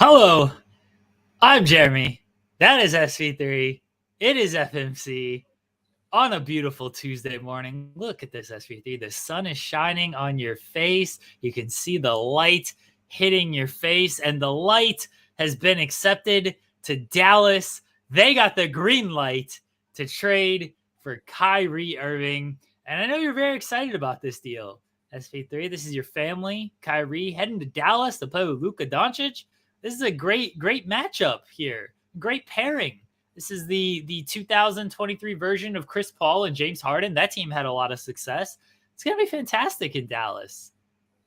Hello, I'm Jeremy. That is SP3. It is FMC on a beautiful Tuesday morning. Look at this, SP3. The sun is shining on your face. You can see the light hitting your face, and the light has been accepted to Dallas. They got the green light to trade for Kyrie Irving. And I know you're very excited about this deal, SP3. This is your family, Kyrie, heading to Dallas to play with Luka Doncic. This is a great matchup here. Great pairing. This is the 2023 version of Chris Paul and James Harden. That team had a lot of success. It's gonna be fantastic in Dallas.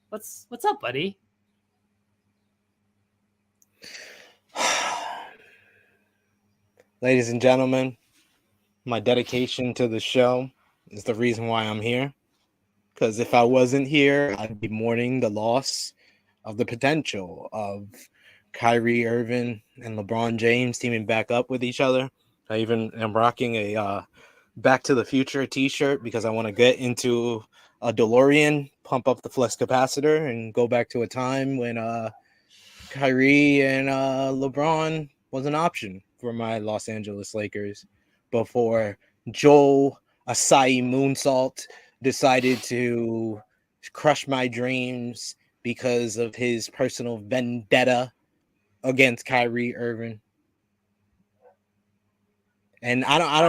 What's up, buddy? Ladies and gentlemen, my dedication to the show is the reason why I'm here. Because if I wasn't here, I'd be mourning the loss of the potential of Kyrie Irving and LeBron James teaming back up with each other. I even am rocking a Back to the Future t-shirt because I want to get into a DeLorean, pump up the flex capacitor, and go back to a time when Kyrie and LeBron was an option for my Los Angeles Lakers before Joel Asai Moonsault decided to crush my dreams because of his personal vendetta against Kyrie Irving. And I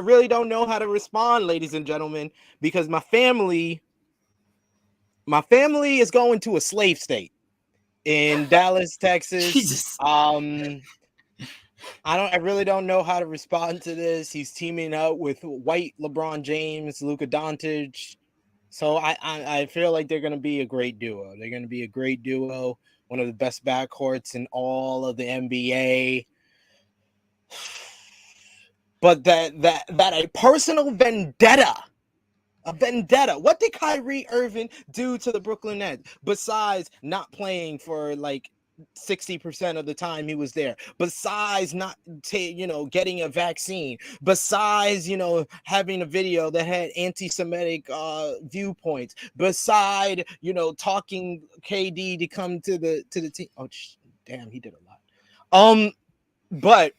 really don't know how to respond, ladies and gentlemen, because my family is going to a slave state in Dallas, Texas. Jesus. I really don't know how to respond to this. He's teaming up with white LeBron James, Luka Doncic. So I feel like they're going to be a great duo. They're going to be a great duo, one of the best backcourts in all of the NBA. But that a personal vendetta. A vendetta. What did Kyrie Irving do to the Brooklyn Nets besides not playing for like 60% of the time he was there, besides not getting a vaccine, besides having a video that had anti-Semitic viewpoints, beside talking KD to come to the team? Oh damn, he did a lot. But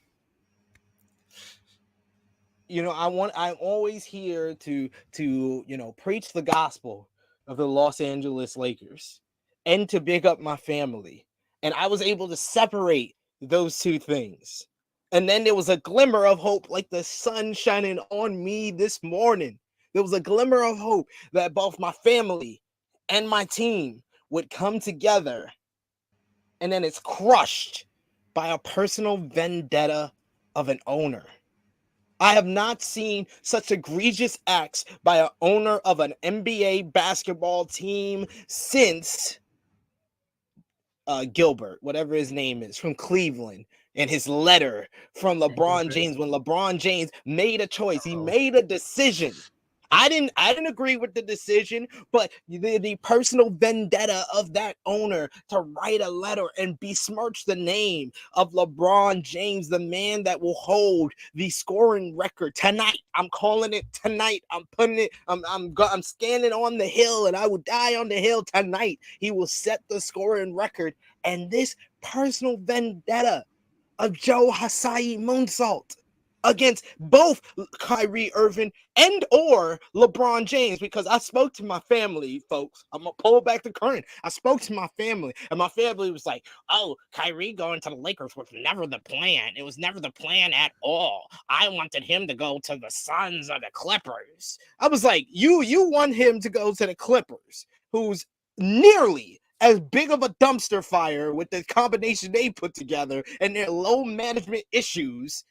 I'm always here to preach the gospel of the Los Angeles Lakers and to big up my family. And I was able to separate those two things. And then there was a glimmer of hope, like the sun shining on me this morning. There was a glimmer of hope that both my family and my team would come together. And then it's crushed by a personal vendetta of an owner. I have not seen such egregious acts by an owner of an NBA basketball team since Gilbert, whatever his name is, from Cleveland, and his letter from LeBron James when LeBron James made a choice. He made a decision. I didn't agree with the decision, but the personal vendetta of that owner to write a letter and besmirch the name of LeBron James, the man that will hold the scoring record tonight. I'm calling it tonight. I'm putting it. I'm standing on the hill, and I will die on the hill tonight. He will set the scoring record, and this personal vendetta of Joe Hasai Moonsault against both Kyrie Irving and or LeBron James, because I spoke to my family, folks. I'm going to pull back the curtain. I spoke to my family, and my family was like, oh, Kyrie going to the Lakers was never the plan. It was never the plan at all. I wanted him to go to the Suns or the Clippers. I was like, you want him to go to the Clippers, who's nearly as big of a dumpster fire with the combination they put together and their low management issues,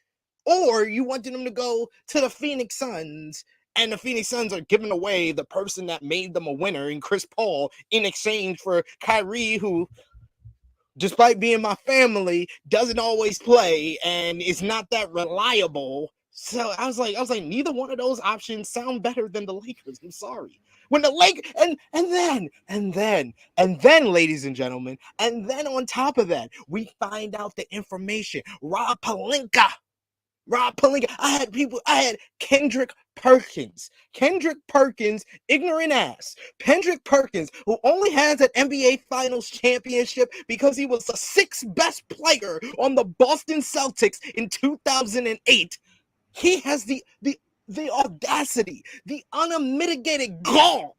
or you wanted them to go to the Phoenix Suns, and the Phoenix Suns are giving away the person that made them a winner in Chris Paul in exchange for Kyrie, who, despite being my family, doesn't always play and is not that reliable. So I was like, neither one of those options sound better than the Lakers. I'm sorry. When the and then, ladies and gentlemen, and then on top of that, we find out the information. Rob Pelinka Rob Pelinka. I had Kendrick Perkins. Kendrick Perkins, ignorant ass. Kendrick Perkins, who only has an NBA Finals championship because he was the sixth best player on the Boston Celtics in 2008. He has the audacity, the unmitigated gall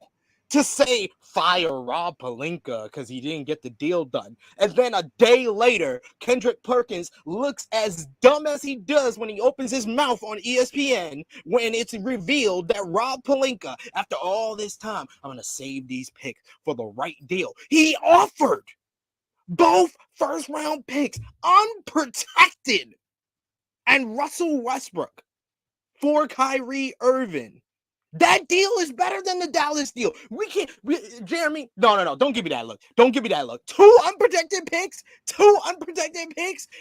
to say fire Rob Pelinka because he didn't get the deal done. And then a day later, Kendrick Perkins looks as dumb as he does when he opens his mouth on ESPN when it's revealed that Rob Pelinka, after all this time, I'm going to save these picks for the right deal. He offered both first round picks unprotected and Russell Westbrook for Kyrie Irving. That deal is better than the Dallas deal. Jeremy, no, don't give me that look. Don't give me that look. Two unprotected picks.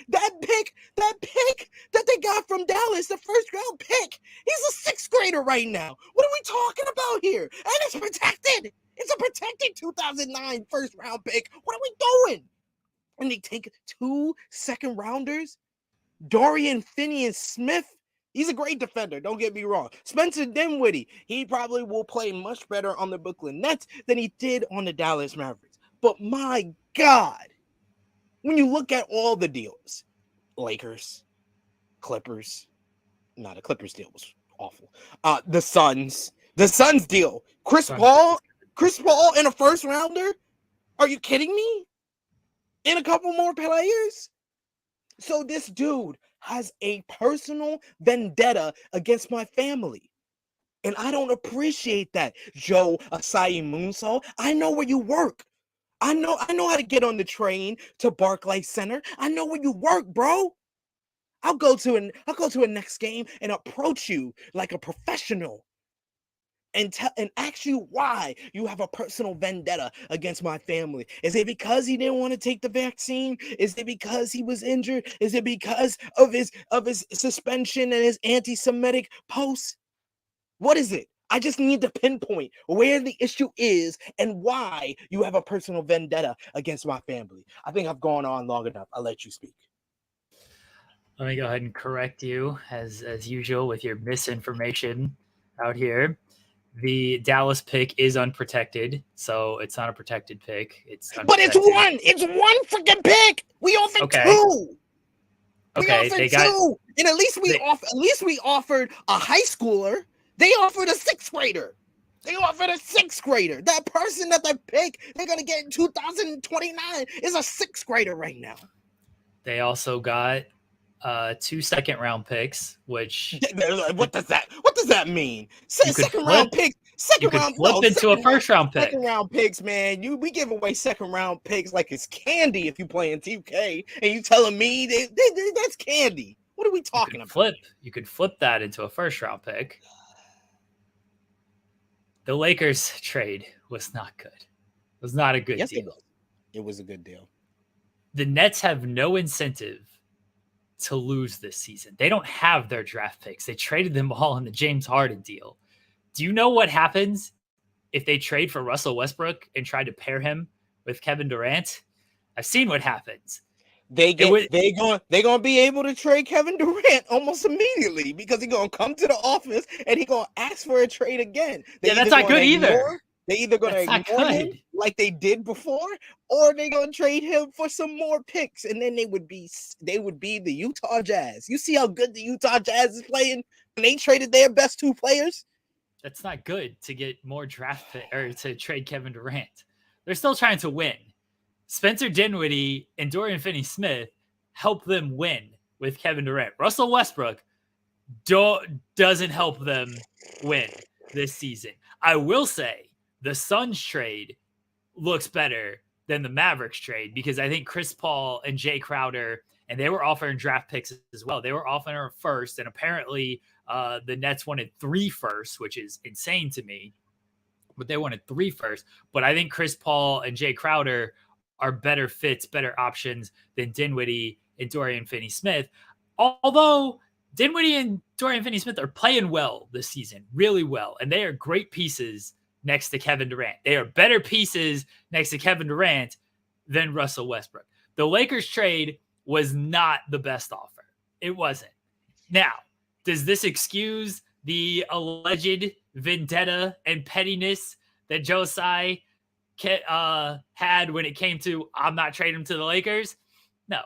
That pick that they got from Dallas, the first round pick. He's a sixth grader right now. What are we talking about here? And it's protected. It's a protected 2009 first round pick. What are we doing? And they take 2 second rounders. Dorian Finney-Smith. He's a great defender, don't get me wrong. Spencer Dinwiddie, he probably will play much better on the Brooklyn Nets than he did on the Dallas Mavericks. But my God, when you look at all the deals, Lakers, Clippers, the Clippers deal was awful. The Suns deal, Chris Paul in a first rounder? Are you kidding me? And a couple more players? So this dude has a personal vendetta against my family. And I don't appreciate that. Joe Asai Moonsaw, I know where you work. I know how to get on the train to Barclays Center. I know where you work, bro. I'll go to a next game and approach you like a professional and ask you why you have a personal vendetta against my family. Is it because he didn't want to take the vaccine? Is it because he was injured? Is it because of his suspension and his anti-Semitic posts? What is it? I just need to pinpoint where the issue is and why you have a personal vendetta against my family. I think I've gone on long enough. I'll let you speak. Let me go ahead and correct you as usual with your misinformation out here. The Dallas pick is unprotected, so it's not a protected pick. It's unprotected. But it's one freaking pick. We offered two. Okay, they got two. And at least we offered a high schooler. They offered a sixth grader. That person that they pick they're gonna get in 2029 is a sixth grader right now. They also got 2 second round picks, which what does that mean? Second round picks. Flip into a first round pick. Second round picks, man. We give away second round picks like it's candy if you play in 2K, and you telling me that's candy. What are we talking about? You could flip that into a first round pick. The Lakers trade was not good. It was not a good deal. It was a good deal. The Nets have no incentive to lose this season. They don't have their draft picks. They traded them all in the James Harden deal. Do you know what happens if they trade for Russell Westbrook and try to pair him with Kevin Durant? I've seen what happens. They're gonna be able to trade Kevin Durant almost immediately because he's gonna come to the office and he's gonna ask for a trade again. That's not good either. They're either gonna ignore him like they did before, or they're gonna trade him for some more picks, and then they would be the Utah Jazz. You see how good the Utah Jazz is playing when they traded their best two players? That's not good to get more draft pick or to trade Kevin Durant. They're still trying to win. Spencer Dinwiddie and Dorian Finney-Smith help them win with Kevin Durant. Russell Westbrook doesn't help them win this season. I will say the Suns trade looks better than the Mavericks trade because I think Chris Paul and Jay Crowder, and they were offering draft picks as well. They were offering a first, and apparently the Nets wanted 3 firsts, which is insane to me. But they wanted 3 firsts. But I think Chris Paul and Jay Crowder are better fits, better options than Dinwiddie and Dorian Finney-Smith. Although Dinwiddie and Dorian Finney-Smith are playing well this season, really well. And they are great pieces next to Kevin Durant. They are better pieces next to Kevin Durant than Russell Westbrook. The Lakers trade was not the best offer. It wasn't. Now, does this excuse the alleged vendetta and pettiness that Joe Tsai had when it came to I'm not trading him to the Lakers? No.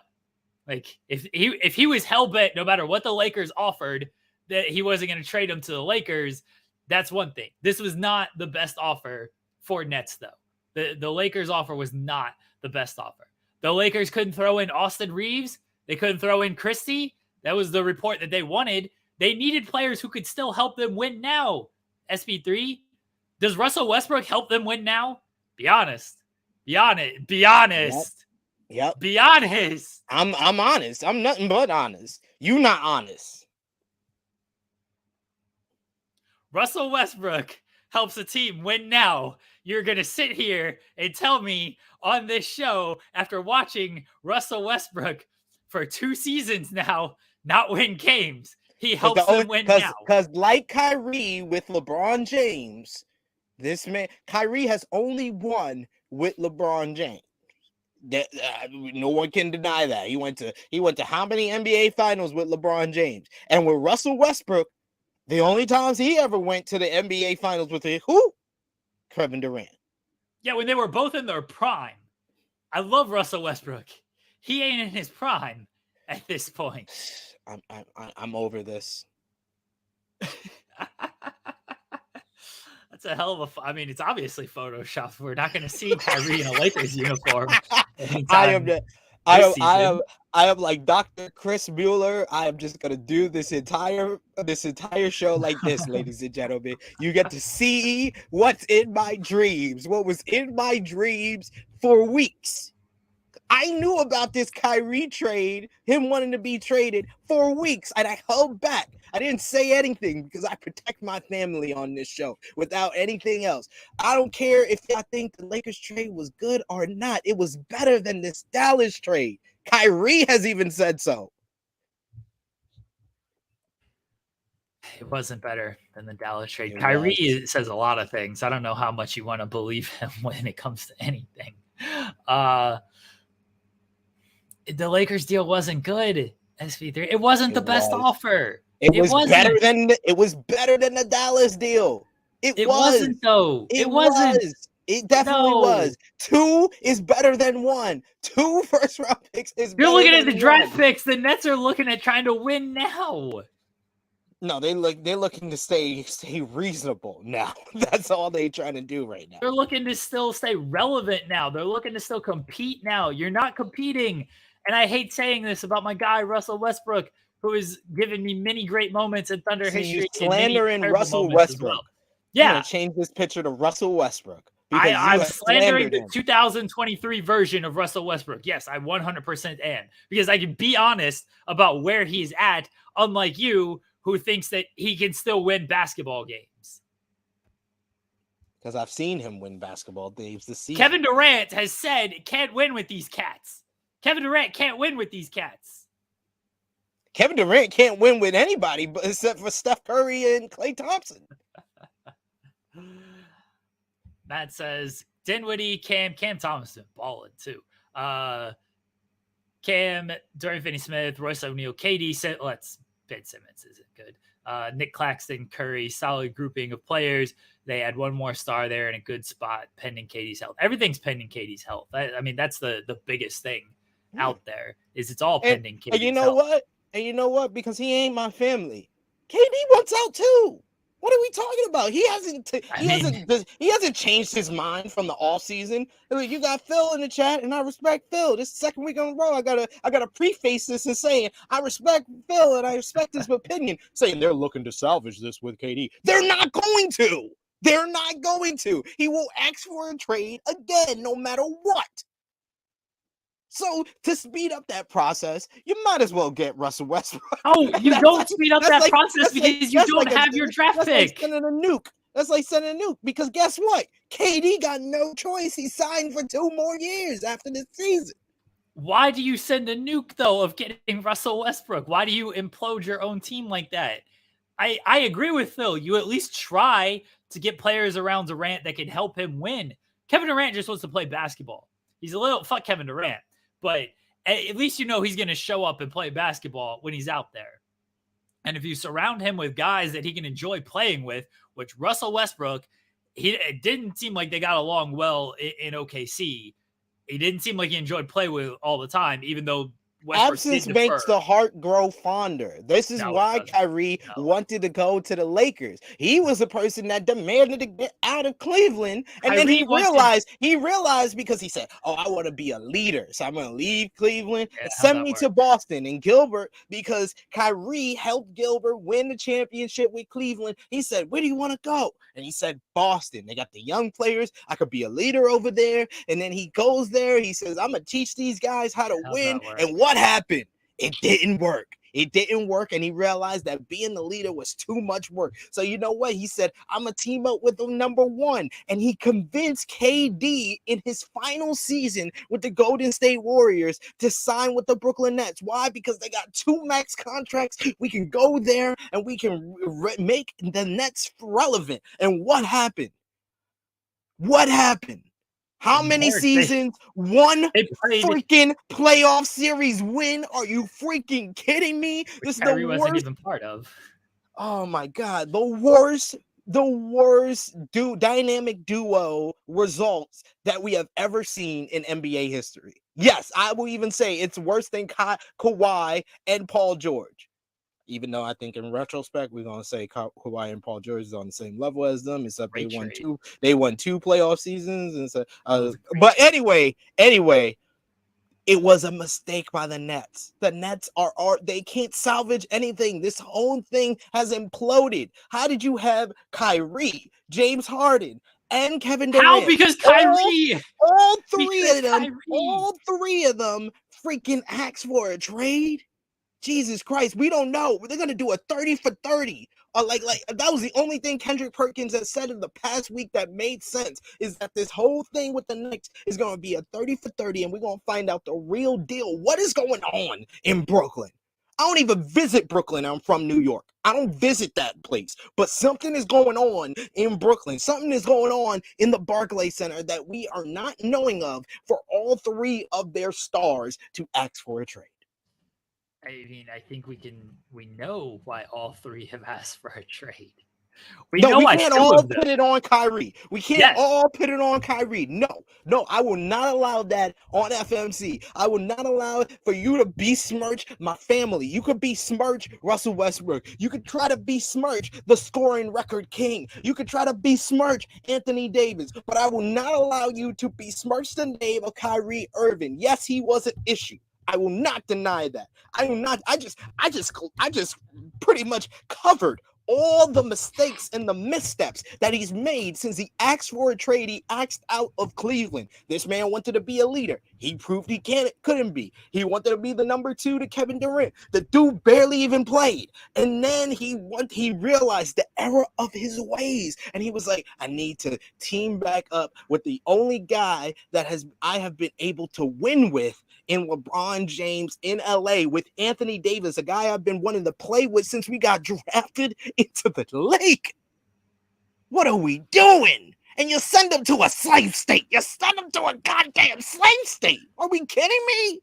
Like if he was hell bent, no matter what the Lakers offered, that he wasn't going to trade him to the Lakers, that's one thing. This was not the best offer for Nets, though. The Lakers offer was not the best offer. The Lakers couldn't throw in Austin Reeves. They couldn't throw in Christie. That was the report that they wanted. They needed players who could still help them win now. SP3, does Russell Westbrook help them win now? Be honest. Be honest. Be honest. Yep. Be honest. I'm honest. I'm nothing but honest. You not honest. Russell Westbrook helps a team win now. You're going to sit here and tell me on this show, after watching Russell Westbrook for 2 seasons now, not win games. He helps them win now. Because like Kyrie with LeBron James, this man, Kyrie has only won with LeBron James. No one can deny that. He went to how many NBA finals with LeBron James? And with Russell Westbrook, the only times he ever went to the NBA finals with who? Kevin Durant. Yeah, when they were both in their prime. I love Russell Westbrook. He ain't in his prime at this point. I'm over this. That's a hell of a. I mean, it's obviously photoshopped. We're not going to see Kyrie in a Lakers uniform. I am like Dr. Chris Mueller. I am just gonna do this entire show like this, ladies and gentlemen. You get to see what's in my dreams. What was in my dreams for weeks. I knew about this Kyrie trade, him wanting to be traded for weeks, and I held back. I didn't say anything because I protect my family on this show without anything else. I don't care if y'all think the Lakers trade was good or not. It was better than this Dallas trade. Kyrie has even said so. It wasn't better than the Dallas trade. Kyrie says a lot of things. I don't know how much you want to believe him when it comes to anything. The Lakers deal wasn't good. SP3. It wasn't the best offer. It was better than the Dallas deal. It wasn't though. It wasn't. It definitely was. 2 is better than 1. 2 first-round picks is better. You're looking at the draft picks. The Nets are looking at trying to win now. No, they're looking to stay reasonable now. That's all they're trying to do right now. They're looking to still stay relevant now. They're looking to still compete now. You're not competing. And I hate saying this about my guy, Russell Westbrook, who has given me many great moments in Thunder history. You're slandering Russell Westbrook. Well. Yeah. Change this picture to Russell Westbrook. I'm slandering the 2023 version of Russell Westbrook. Yes, I 100% am. Because I can be honest about where he's at, unlike you, who thinks that he can still win basketball games. Because I've seen him win basketball games this season. Kevin Durant has said can't win with these cats. Kevin Durant can't win with these cats. Kevin Durant can't win with anybody but except for Steph Curry and Klay Thompson. Matt says Dinwiddie, Cam Thomas balling too. Cam, Dorian Finney-Smith, Royce O'Neal, KD. Ben Simmons isn't good. Nick Claxton, Curry, solid grouping of players. They had one more star there in a good spot pending KD's health. Everything's pending KD's health. I mean, that's the biggest thing out there is it's all pending KD's health. And you know what? And you know what? Because he ain't my family. KD wants out too. What are we talking about? He hasn't changed his mind from the off season. You got Phil in the chat, and I respect Phil. This is the second week in a row. I gotta preface this and saying I respect Phil and I respect his opinion. Saying they're looking to salvage this with KD. They're not going to. They're not going to. He will ask for a trade again, no matter what. So to speed up that process, you might as well get Russell Westbrook. Oh, you don't speed up that process because you don't have your draft pick. That's like sending a nuke because guess what? KD got no choice. He signed for 2 more years after this season. Why do you send a nuke, though, of getting Russell Westbrook? Why do you implode your own team like that? I agree with Phil. You at least try to get players around Durant that can help him win. Kevin Durant just wants to play basketball. He's a little fuck Kevin Durant. But at least you know he's going to show up and play basketball when he's out there. And if you surround him with guys that he can enjoy playing with, which Russell Westbrook, it didn't seem like they got along well in OKC. It didn't seem like he enjoyed play with all the time, even though Westbrook absence makes the heart grow fonder. This is why Kyrie wanted to go to the Lakers. He was the person that demanded to get out of Cleveland, and then he realized because he said, "Oh, I want to be a leader, so I'm going to leave Cleveland and send me to Boston." And Gilbert, because Kyrie helped Gilbert win the championship with Cleveland, he said, "Where do you want to go?" And he said, "Boston. They got the young players. I could be a leader over there." And then he goes there. He says, "I'm going to teach these guys how to win." And what happened? It didn't work. It didn't work, and he realized that being the leader was too much work. So you know what? He said, "I'm going to team up with the number one." And he convinced KD in his final season with the Golden State Warriors to sign with the Brooklyn Nets. Why? Because they got 2 max contracts. We can go there, and we can make the Nets relevant. And what happened? What happened? How many seasons? One freaking playoff series win? Are you freaking kidding me? This is the worst. Wasn't even part of. Oh my God, the worst dynamic duo results that we have ever seen in NBA history. Yes, I will even say it's worse than Kawhi and Paul George. Even though I think in retrospect, we're going to say Kawhi and Paul George is on the same level as them, except they won two playoff seasons. And so, but anyway, it was a mistake by the Nets. The Nets they can't salvage anything. This whole thing has imploded. How did you have Kyrie, James Harden, and Kevin Durant? How? Because Kyrie. All three of them freaking asked for a trade. Jesus Christ, we don't know. They're gonna do a 30 for 30. Or like that was the only thing Kendrick Perkins has said in the past week that made sense, is that this whole thing with the Knicks is gonna be a 30 for 30, and we're gonna find out the real deal. What is going on in Brooklyn? I don't even visit Brooklyn. I'm from New York. I don't visit that place. But something is going on in Brooklyn. Something is going on in the Barclays Center that we are not knowing of for all 3 of their stars to ask for a trade. I mean, I think we know why all 3 have asked for a trade. We can't all put it on Kyrie. We can't all put it on Kyrie. No, I will not allow that on FMC. I will not allow it for you to besmirch my family. You could besmirch Russell Westbrook. You could try to besmirch the scoring record king. You could try to besmirch Anthony Davis, but I will not allow you to besmirch the name of Kyrie Irving. Yes, he was an issue. I will not deny that. I will not. I just pretty much covered all the mistakes and the missteps that he's made since he asked for a trade. He asked out of Cleveland. This man wanted to be a leader. He proved he couldn't be. He wanted to be the number 2 to Kevin Durant. The dude barely even played. And then he realized the error of his ways. And he was like, I need to team back up with the only guy that I have been able to win with in LeBron James in LA, with Anthony Davis, a guy I've been wanting to play with since we got drafted into the league. What are we doing? And you send him to a slave state. You send him to a goddamn slave state. Are we kidding me?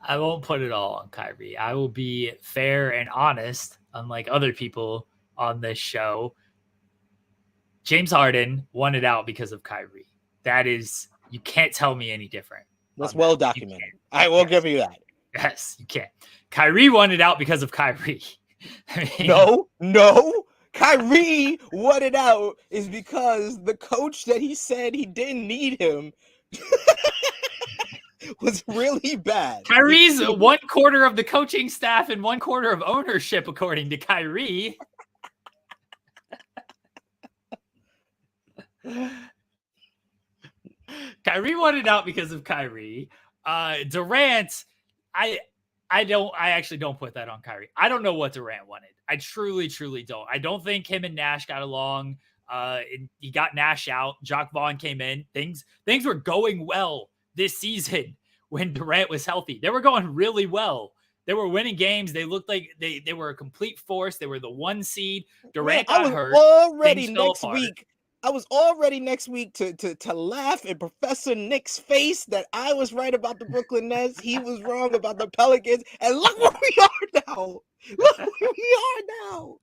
I won't put it all on Kyrie. I will be fair and honest, unlike other people on this show. James Harden won it out because of Kyrie. That is... You can't tell me any different. That's well documented. I will give you that. Yes, you can't. Kyrie won it out because of Kyrie. No. Kyrie won it out is because the coach that he said he didn't need him was really bad. Kyrie's 1/4 of the coaching staff and 1/4 of ownership, according to Kyrie. Kyrie won it out because of Kyrie. Durant, I actually don't put that on Kyrie. I don't know what Durant wanted. I truly don't. I don't think him and Nash got along. He got Nash out. Jacques Vaughn came in. Things were going well this season when Durant was healthy. They were going really well. They were winning games. They looked like they were a complete force. They were the 1 seed. Durant got hurt. Already next week. I was all ready next week to laugh in Professor Nick's face that I was right about the Brooklyn Nets. He was wrong about the Pelicans. And look where we are now. Look where we are now.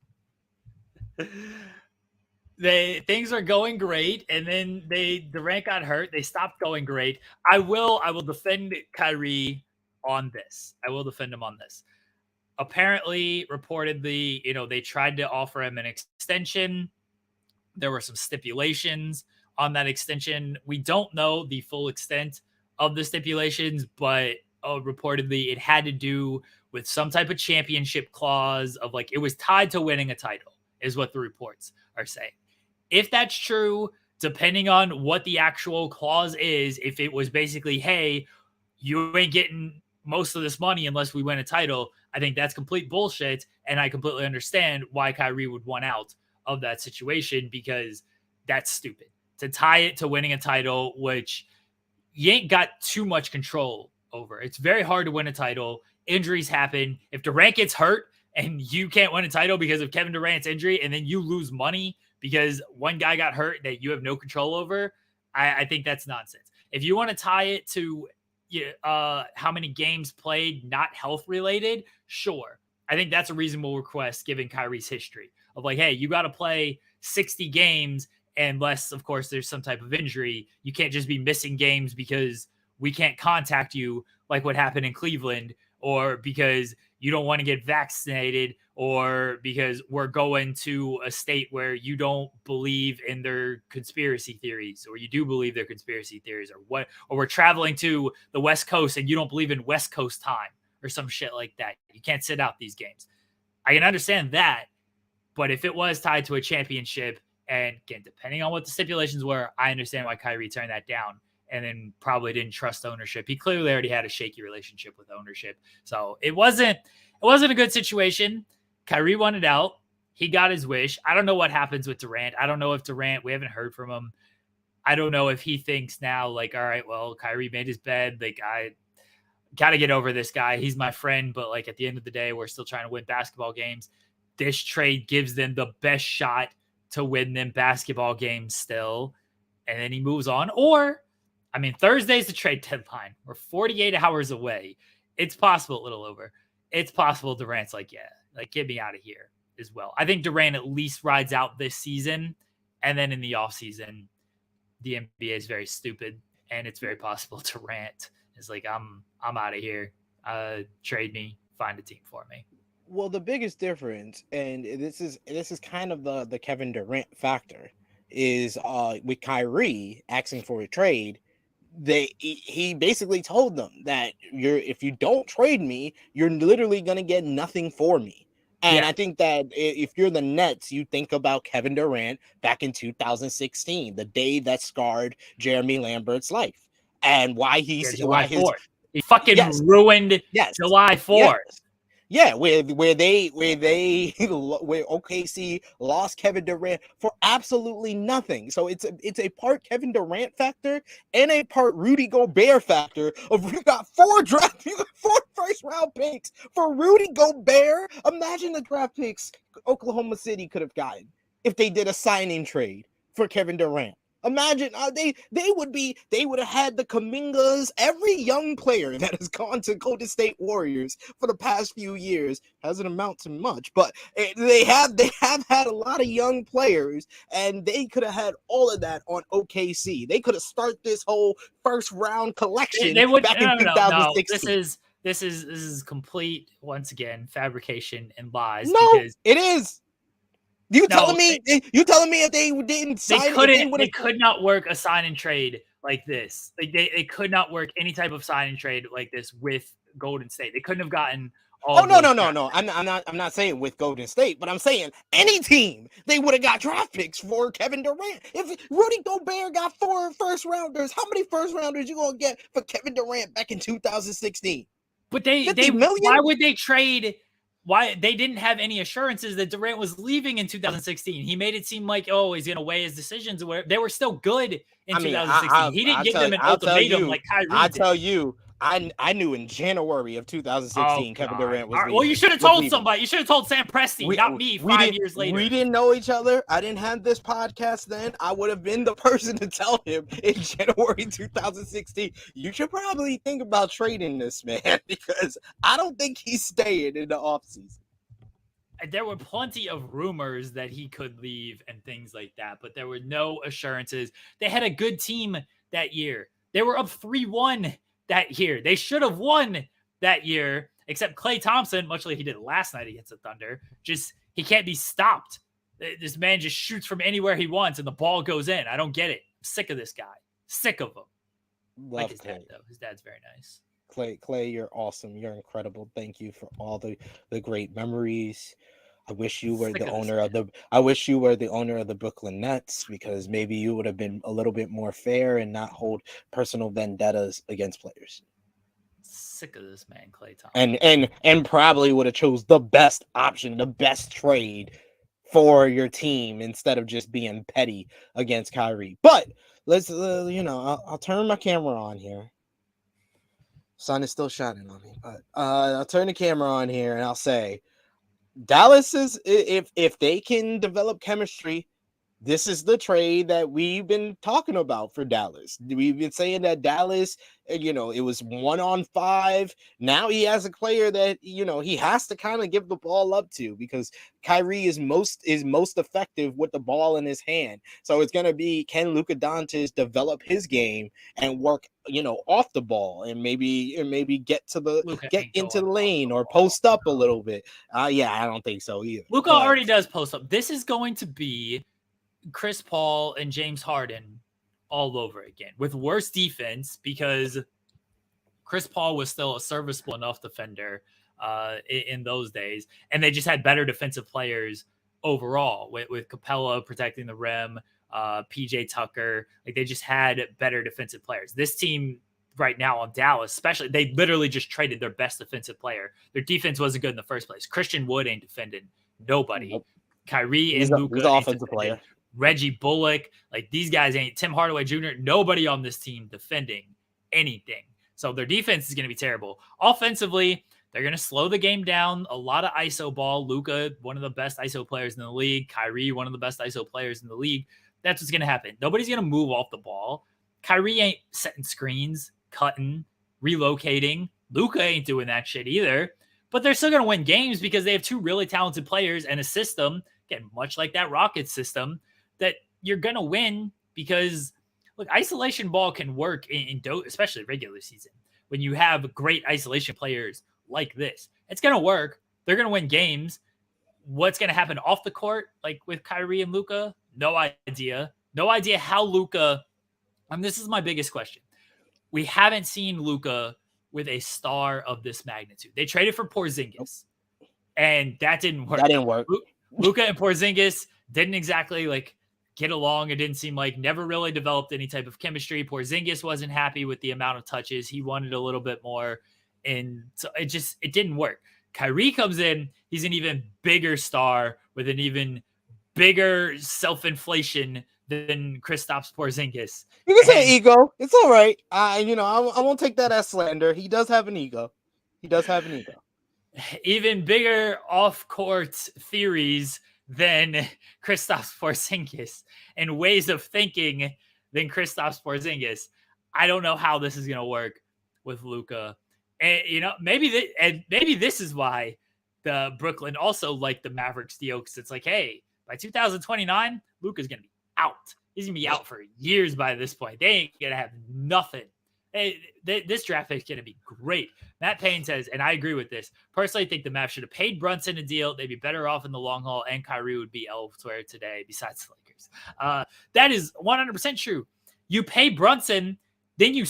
Things are going great, and then Durant got hurt. They stopped going great. I will defend Kyrie on this. I will defend him on this. Apparently, reportedly, they tried to offer him an extension. There were some stipulations on that extension. We don't know the full extent of the stipulations, but reportedly it had to do with some type of championship clause of like it was tied to winning a title, is what the reports are saying. If that's true, depending on what the actual clause is, if it was basically, hey, you ain't getting most of this money unless we win a title, I think that's complete bullshit. And I completely understand why Kyrie would want out of that situation, because that's stupid to tie it to winning a title, which you ain't got too much control over. It's very hard to win a title. Injuries happen. If Durant gets hurt and you can't win a title because of Kevin Durant's injury, and then you lose money because one guy got hurt that you have no control over, I think that's nonsense. If you want to tie it to how many games played, not health related, sure. I think that's a reasonable request given Kyrie's history of like, hey, you got to play 60 games unless, of course, there's some type of injury. You can't just be missing games because we can't contact you like what happened in Cleveland, or because you don't want to get vaccinated, or because we're going to a state where you don't believe in their conspiracy theories, or you do believe their conspiracy theories, or we're traveling to the West Coast and you don't believe in West Coast time or some shit like that. You can't sit out these games. I can understand that. But if it was tied to a championship, and again, depending on what the stipulations were, I understand why Kyrie turned that down and then probably didn't trust ownership. He clearly already had a shaky relationship with ownership. So it wasn't a good situation. Kyrie wanted out. He got his wish. I don't know what happens with Durant. I don't know if Durant, we haven't heard from him. I don't know if he thinks now, like, all right, well, Kyrie made his bed. Like, I got to get over this guy. He's my friend. But like at the end of the day, we're still trying to win basketball games. This trade gives them the best shot to win them basketball games still. And then he moves on. Or, I mean, Thursday's the trade deadline. We're 48 hours away. It's possible, a little over. It's possible Durant's like, yeah, like get me out of here as well. I think Durant at least rides out this season. And then in the offseason, the NBA is very stupid. And it's very possible Durant is like, I'm out of here. Trade me, find a team for me. Well, the biggest difference, and this is kind of the Kevin Durant factor, is with Kyrie asking for a trade. He basically told them that if you don't trade me, you're literally gonna get nothing for me. And yeah. I think that if you're the Nets, you think about Kevin Durant back in 2016, the day that scarred Jeremy Lambert's life, and why he fucking ruined July 4th. Yes. Yeah, where OKC lost Kevin Durant for absolutely nothing. So it's a part Kevin Durant factor and a part Rudy Gobert factor of you got four first round picks for Rudy Gobert. Imagine the draft picks Oklahoma City could have gotten if they did a signing trade for Kevin Durant. Imagine they would have had the Kumingas. Every young player that has gone to Golden State Warriors for the past few years hasn't amounted to much, but they have had a lot of young players, and they could have had all of that on OKC. They could have started this whole first round collection back in 2016. No. This is complete, once again, fabrication and lies. No, because it is. You telling me if they didn't sign, they could not work a sign and trade like this. Like they could not work any type of sign and trade like this with Golden State. They couldn't have gotten all. No. I'm not saying with Golden State, but I'm saying any team they would have got draft picks for Kevin Durant. If Rudy Gobert got 4 first rounders, how many first rounders you gonna get for Kevin Durant back in 2016? But they why would they trade? Why they didn't have any assurances that Durant was leaving in 2016. He made it seem like, oh, he's going to weigh his decisions. They were still good in 2016. He didn't give them an ultimatum like Kyrie did. I knew in January of 2016 Kevin Durant was All right, leaving. well, you should have told somebody. You should have told Sam Presti, not me, 5 years later. We didn't know each other. I didn't have this podcast then. I would have been the person to tell him in January 2016, you should probably think about trading this man because I don't think he's staying in the offseason. There were plenty of rumors that he could leave and things like that, but there were no assurances. They had a good team that year. They were up 3-1 that year. They should have won that year, except Klay Thompson, much like he did last night against the Thunder, he can't be stopped. This man just shoots from anywhere he wants and the ball goes in. I don't get it. I'm sick of this guy. Sick of him. Like his dad, though. His dad's very nice. Clay, you're awesome. You're incredible. Thank you for all the great memories. I wish you were the owner of the Brooklyn Nets, because maybe you would have been a little bit more fair and not hold personal vendettas against players. Sick of this man, Klay Thompson. And probably would have chose the best option, the best trade for your team instead of just being petty against Kyrie. But let's I'll turn my camera on here. Sun is still shining on me, but I'll turn the camera on here and I'll say, Dallas is, if they can develop chemistry, this is the trade that we've been talking about for Dallas. We've been saying that Dallas, it was 1-on-5. Now he has a player that, he has to kind of give the ball up to, because Kyrie is most effective with the ball in his hand. So it's going to be, can Luka Doncic develop his game and work, off the ball and maybe get into the lane or post up a little bit. I don't think so either. Luka already does post up. This is going to be Chris Paul and James Harden all over again with worse defense, because Chris Paul was still a serviceable enough defender in those days, and they just had better defensive players overall with Capella protecting the rim, PJ Tucker. Like, they just had better defensive players. This team right now on Dallas, especially, they literally just traded their best defensive player. Their defense wasn't good in the first place. Christian Wood ain't defending nobody. Nope. Kyrie and Luka, he's an offensive player. Reggie Bullock, like, these guys ain't, Tim Hardaway Jr., nobody on this team defending anything. So their defense is going to be terrible. Offensively, they're going to slow the game down. A lot of ISO ball. Luka, one of the best ISO players in the league. Kyrie, one of the best ISO players in the league. That's what's going to happen. Nobody's going to move off the ball. Kyrie ain't setting screens, cutting, relocating. Luka ain't doing that shit either. But they're still going to win games because they have two really talented players and a system, again, much like that Rockets system, that you're going to win because, look, isolation ball can work especially regular season. When you have great isolation players like this, it's going to work. They're going to win games. What's going to happen off the court, like with Kyrie and Luka? No idea. No idea how Luka, this is my biggest question. We haven't seen Luka with a star of this magnitude. They traded for Porzingis, and that didn't work. Luka and Porzingis didn't exactly get along. It didn't seem like, never really developed any type of chemistry. Porzingis wasn't happy with the amount of touches. He wanted a little bit more. And so it didn't work. Kyrie comes in. He's an even bigger star with an even bigger self-inflation than Kristaps Porzingis. You can say ego. It's all right. I won't take that as slander. He does have an ego. Even bigger off-court theories than Kristaps Porzingis and ways of thinking than Kristaps Porzingis. I don't know how this is going to work with Luka. And, maybe this is why the Brooklyn also liked the Mavericks deal, because it's like, hey, by 2029, Luka's going to be out. He's going to be out for years by this point. They ain't going to have nothing. This draft pick is going to be great. Matt Payne says, and I agree with this, personally, I think the Mavs should have paid Brunson a deal. They'd be better off in the long haul, and Kyrie would be elsewhere today besides the Lakers. That is 100% true. You pay Brunson, then you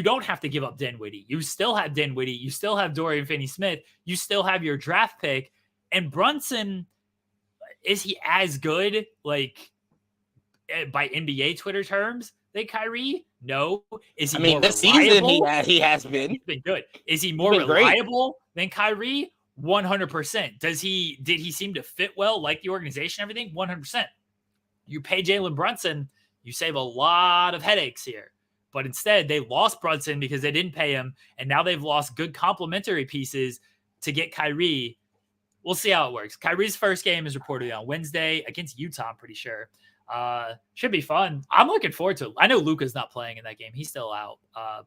don't have to give up Dinwiddie. You still have Dinwiddie. You still have Dorian Finney-Smith. You still have your draft pick. And Brunson, is he as good, by NBA Twitter terms, than Kyrie? No. Is he more this reliable? Season he has been. He's been good. Is he more reliable than Kyrie? 100%. Did he seem to fit well, like the organization, everything? 100%. You pay Jalen Brunson, you save a lot of headaches here. But instead, they lost Brunson because they didn't pay him, and now they've lost good complementary pieces to get Kyrie. We'll see how it works. Kyrie's first game is reportedly on Wednesday against Utah, I'm pretty sure. Should be fun. I'm looking forward to it. I know Luka's not playing in that game. He's still out.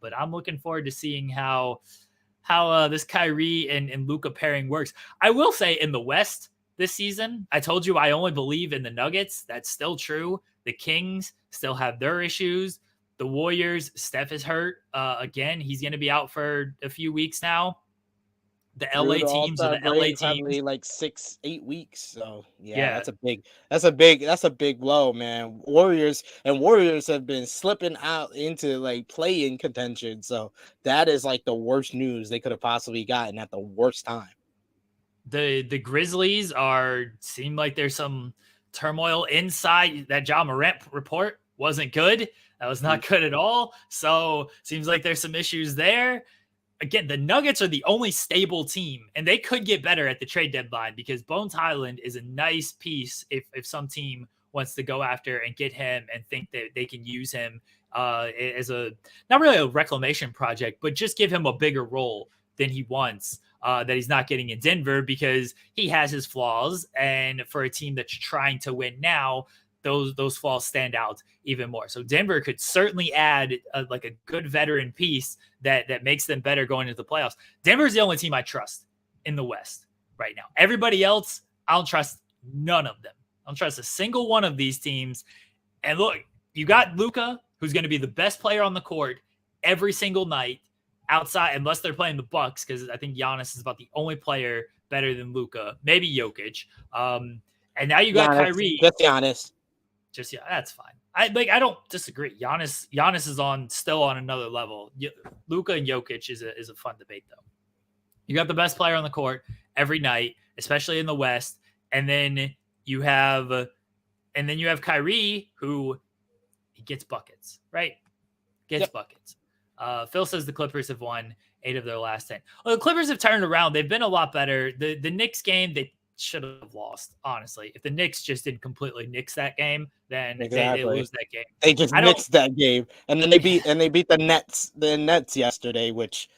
But I'm looking forward to seeing how this Kyrie and Luka pairing works. I will say in the West this season, I told you I only believe in the Nuggets. That's still true. The Kings still have their issues. The Warriors, Steph is hurt. Again, he's going to be out for a few weeks now. The LA teams are the LA teams. Probably like 6-8 weeks. So yeah, that's a big blow, man. Warriors have been slipping out into like play-in contention. So that is like the worst news they could have possibly gotten at the worst time. The Grizzlies seem like there's some turmoil inside. That Ja Morant report wasn't good. That was not good at all. So seems like there's some issues there. Again, the Nuggets are the only stable team, and they could get better at the trade deadline because Bones Highland is a nice piece if some team wants to go after and get him and think that they can use him as not really a reclamation project, but just give him a bigger role than he wants that he's not getting in Denver because he has his flaws. And for a team that's trying to win now, those flaws stand out even more. So Denver could certainly add a good veteran piece that makes them better going into the playoffs. Denver's the only team I trust in the West right now. Everybody else, I don't trust none of them. I don't trust a single one of these teams. And look, you got Luka, who's going to be the best player on the court every single night outside, unless they're playing the Bucks, because I think Giannis is about the only player better than Luka, maybe Jokic. And now you got Kyrie. Just Giannis. That's fine. I don't disagree. Giannis is still on another level. Luka and Jokic is a fun debate though. You got the best player on the court every night, especially in the West, and then you have Kyrie, who he gets buckets, right? Buckets. Phil says the Clippers have won 8 of their last 10. Well, the Clippers have turned around. They've been a lot better. The Knicks game, they should have lost, honestly. If the Knicks just didn't completely nix that game, then they lose that game. They just nixed that game, and then they beat the Nets yesterday, which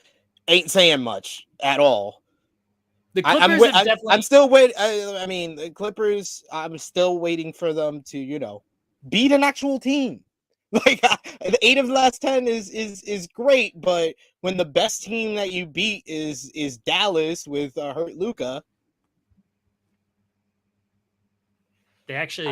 ain't saying much at all. The Clippers I'm still waiting. I mean, the Clippers. I'm still waiting for them to beat an actual team. Like the 8 of the last 10 is great, but when the best team that you beat is Dallas with hurt Luka. They actually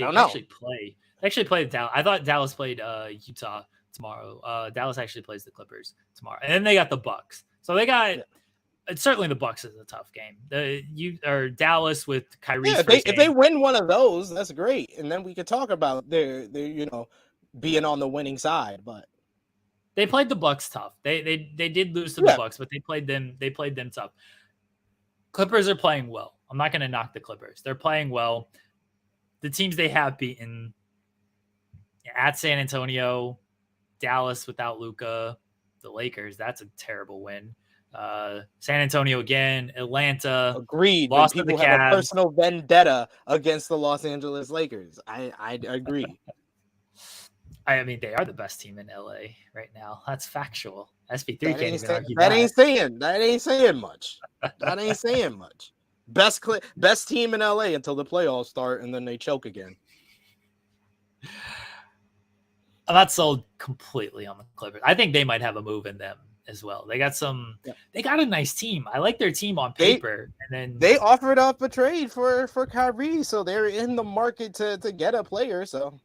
play Dallas. I thought Dallas played Utah tomorrow. Dallas actually plays the Clippers tomorrow, and then they got the Bucks. So they got certainly the Bucks is a tough game. Dallas with Kyrie. If they win one of those, that's great, and then we could talk about their being on the winning side. But they played the Bucks tough. They did lose to the Bucks, but they played them tough. Clippers are playing well. I'm not going to knock the Clippers. They're playing well. The teams they have beaten at San Antonio, Dallas without Luka, the Lakers, that's a terrible win. San Antonio again, Atlanta. Agreed. Lost people to the have Cavs. A personal vendetta against the Los Angeles Lakers. I agree. I mean, they are the best team in LA right now. That's factual. SP3 can't even argue that. That ain't saying much. That ain't saying much. Best team in LA until the playoffs start, and then they choke again. I'm not sold completely on the Clippers. I think they might have a move in them as well. They got They got a nice team. I like their team on paper. And then they offered up a trade for Kyrie, so they're in the market to get a player. So,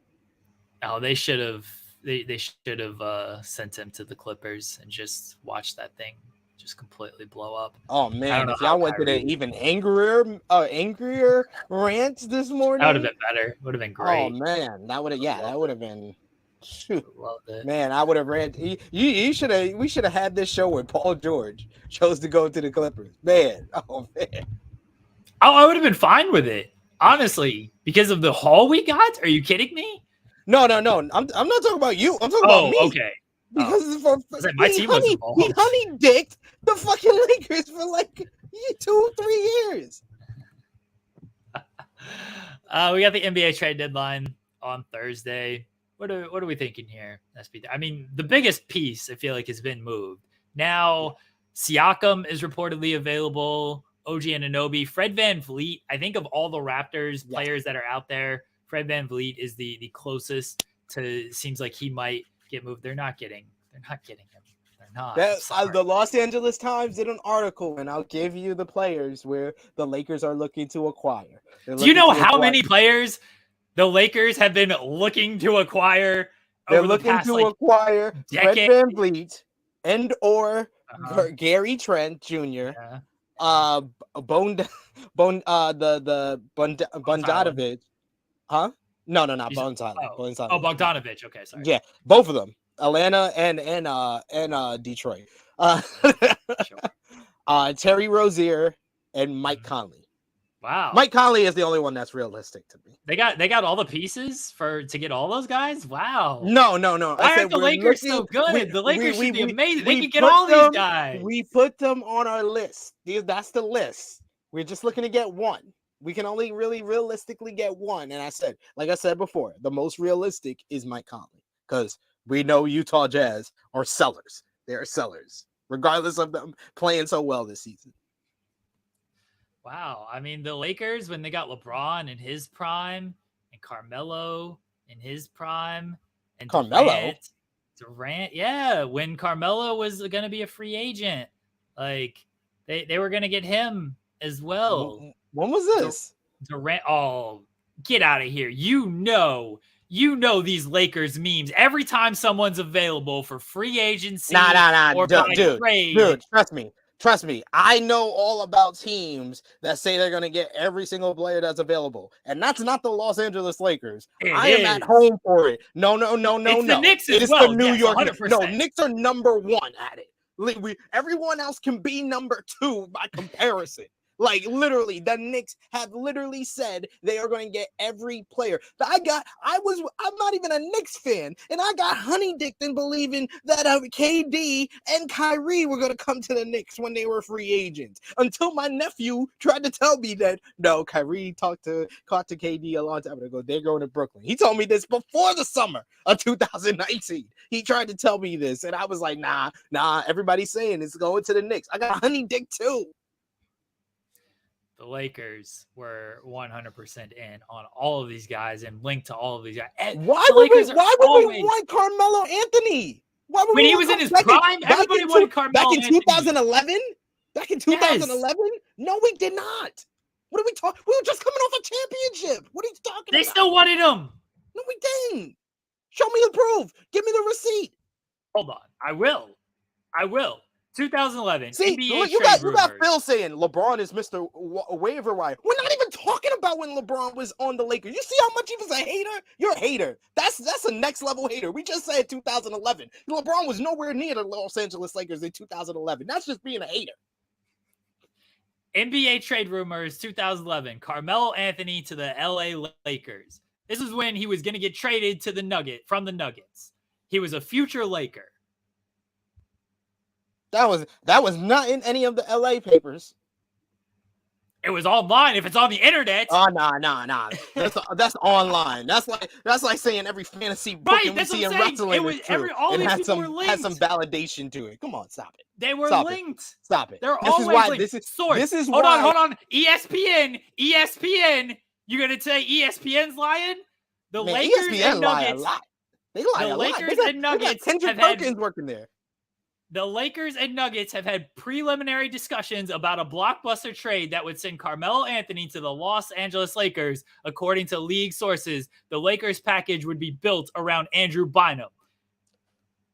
they should have. They should have sent him to the Clippers and just watched that thing just completely blow up. Oh man, if y'all went to an even angrier rant this morning, that would have been better. Would have been great. Oh man, that would have been. Shoot. Loved it. Man, I would have ran. We should have had this show when Paul George chose to go to the Clippers. Man, oh man. I would have been fine with it, honestly, because of the haul we got. Are you kidding me? No. I'm not talking about you. I'm talking about me. Okay. Because my team was involved. He honey dicked the fucking Lakers for like 2-3 years. We got the NBA trade deadline on Thursday. what are we thinking here? I mean, the biggest piece I feel like has been moved. Now, Siakam is reportedly available. OG Anunoby, Fred VanVleet. I think of all the Raptors players that are out there, Fred VanVleet is the closest to. Seems like he might get moved. They're not getting him. They're not. The Los Angeles Times did an article, and I'll give you the players where the Lakers are looking to acquire. Do you know how many players the Lakers have been looking to acquire? They're looking to acquire Fred VanVleet and or Gary Trent Jr. Yeah. Bogdanovich. Huh? No, not Bones Island. Oh, Bogdanovich. Okay, sorry. Yeah, both of them. Atlanta and Detroit. Terry Rozier and Mike Conley. Wow. Mike Conley is the only one that's realistic to me. They got all the pieces to get all those guys? Wow. No. Why aren't the Lakers so good? The Lakers should be amazing. They can get all these guys. We put them on our list. That's the list. We're just looking to get one. We can only really realistically get one. And like I said before, the most realistic is Mike Conley. Because we know Utah Jazz are sellers. They're sellers, regardless of them playing so well this season. Wow. I mean, the Lakers, when they got LeBron in his prime and Carmelo in his prime and Durant. Yeah. When Carmelo was going to be a free agent, like they were going to get him as well. When was this? Durant. Oh, get out of here. You know these Lakers memes. Every time someone's available for free agency or dude, trust me. I know all about teams that say they're going to get every single player that's available. And that's not the Los Angeles Lakers. I am at home for it. No. It's the Knicks as it is well. the New York Knicks. 100%. No, Knicks are number one at it. Everyone else can be number two by comparison. Like, literally, the Knicks have literally said they are going to get every player. I'm not even a Knicks fan, and I got honey-dicked in believing that KD and Kyrie were going to come to the Knicks when they were free agents, until my nephew tried to tell me that, no, Kyrie talked to KD a long time ago. They're going to Brooklyn. He told me this before the summer of 2019. He tried to tell me this, and I was like, nah, everybody's saying it's going to the Knicks. I got honey-dicked, too. The Lakers were 100% in on all of these guys and linked to all of these guys. Why would we want Carmelo Anthony? When he was in his prime, everybody wanted Carmelo back in Anthony. 2011? Back in 2011? Yes. No, we did not. What are we talking? We were just coming off a championship. What are you talking about? They still wanted him. No, we didn't. Show me the proof. Give me the receipt. Hold on. I will. 2011. See, NBA you got Phil saying LeBron is Mr. Waiver Wire. We're not even talking about when LeBron was on the Lakers. You see how much he was a hater? You're a hater. That's a next level hater. We just said 2011. LeBron was nowhere near the Los Angeles Lakers in 2011. That's just being a hater. NBA trade rumors 2011. Carmelo Anthony to the LA Lakers. This is when he was going to get traded to from the Nuggets. He was a future Laker. That was not in any of the LA papers. It was online. If it's on the internet. Oh, nah. That's online. That's like saying every fantasy book we see in wrestling is true. All these people were linked. Has some validation to it. Come on, stop it. They were linked. Stop it. They're always linked. This is hold on. ESPN. You're gonna say ESPN's lying? The Lakers and Nuggets. They lie a lot. Lakers and Nuggets Kendrick Perkins working there. The Lakers and Nuggets have had preliminary discussions about a blockbuster trade that would send Carmelo Anthony to the Los Angeles Lakers. According to league sources, the Lakers package would be built around Andrew Bynum.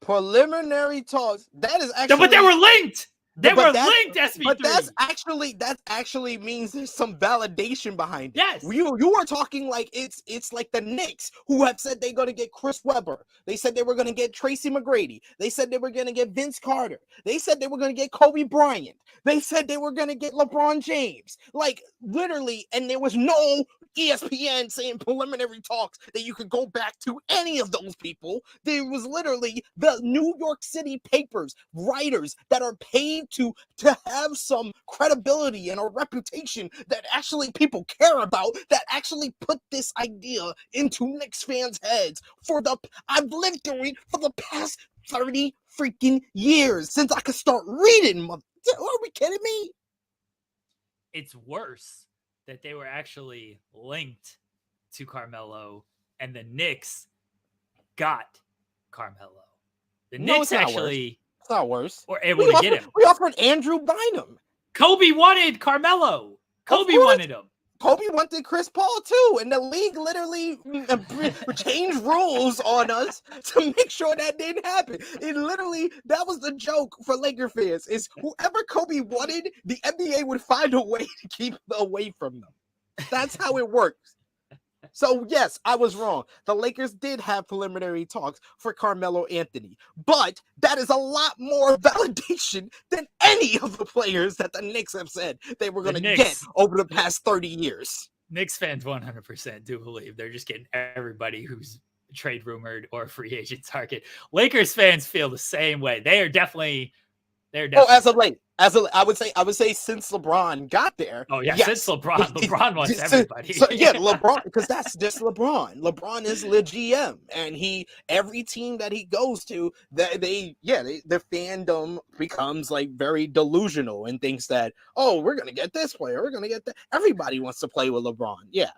Preliminary talks. That is actually. But they were linked. They were linked, SP3. But that actually means there's some validation behind it. Yes. You are talking like it's like the Knicks who have said they're going to get Chris Webber. They said they were going to get Tracy McGrady. They said they were going to get Vince Carter. They said they were going to get Kobe Bryant. They said they were going to get LeBron James. Like, literally, and there was no ESPN saying preliminary talks that you could go back to any of those people. There was literally the New York City papers, writers that are paid to have some credibility and a reputation that actually people care about, that actually put this idea into Knicks fans' heads I've lived through it for the past 30 freaking years since I could start reading. Are we kidding me? It's worse that they were actually linked to Carmelo and the Knicks got Carmelo. The Knicks actually... It's not worse. Were able to get him. We offered Andrew Bynum. Kobe wanted Carmelo. Kobe wanted him. Kobe wanted Chris Paul too, and the league literally changed rules on us to make sure that didn't happen. That was the joke for Laker fans, is whoever Kobe wanted, the NBA would find a way to keep away from them. That's how it works. So yes, I was wrong. The Lakers did have preliminary talks for Carmelo Anthony, but that is a lot more validation than any of the players that the Knicks have said they were going to get over the past 30 years. Knicks fans 100% do believe they're just getting everybody who's trade rumored or free agent target. Lakers fans feel the same way. They're definitely. As of late. I would say since LeBron got there. Oh yeah, yes. Since LeBron wants everybody. LeBron, because that's just LeBron. LeBron is the GM, and every team that he goes to, the fandom becomes like very delusional and thinks that, oh, we're gonna get this player, we're gonna get that. Everybody wants to play with LeBron. Yeah.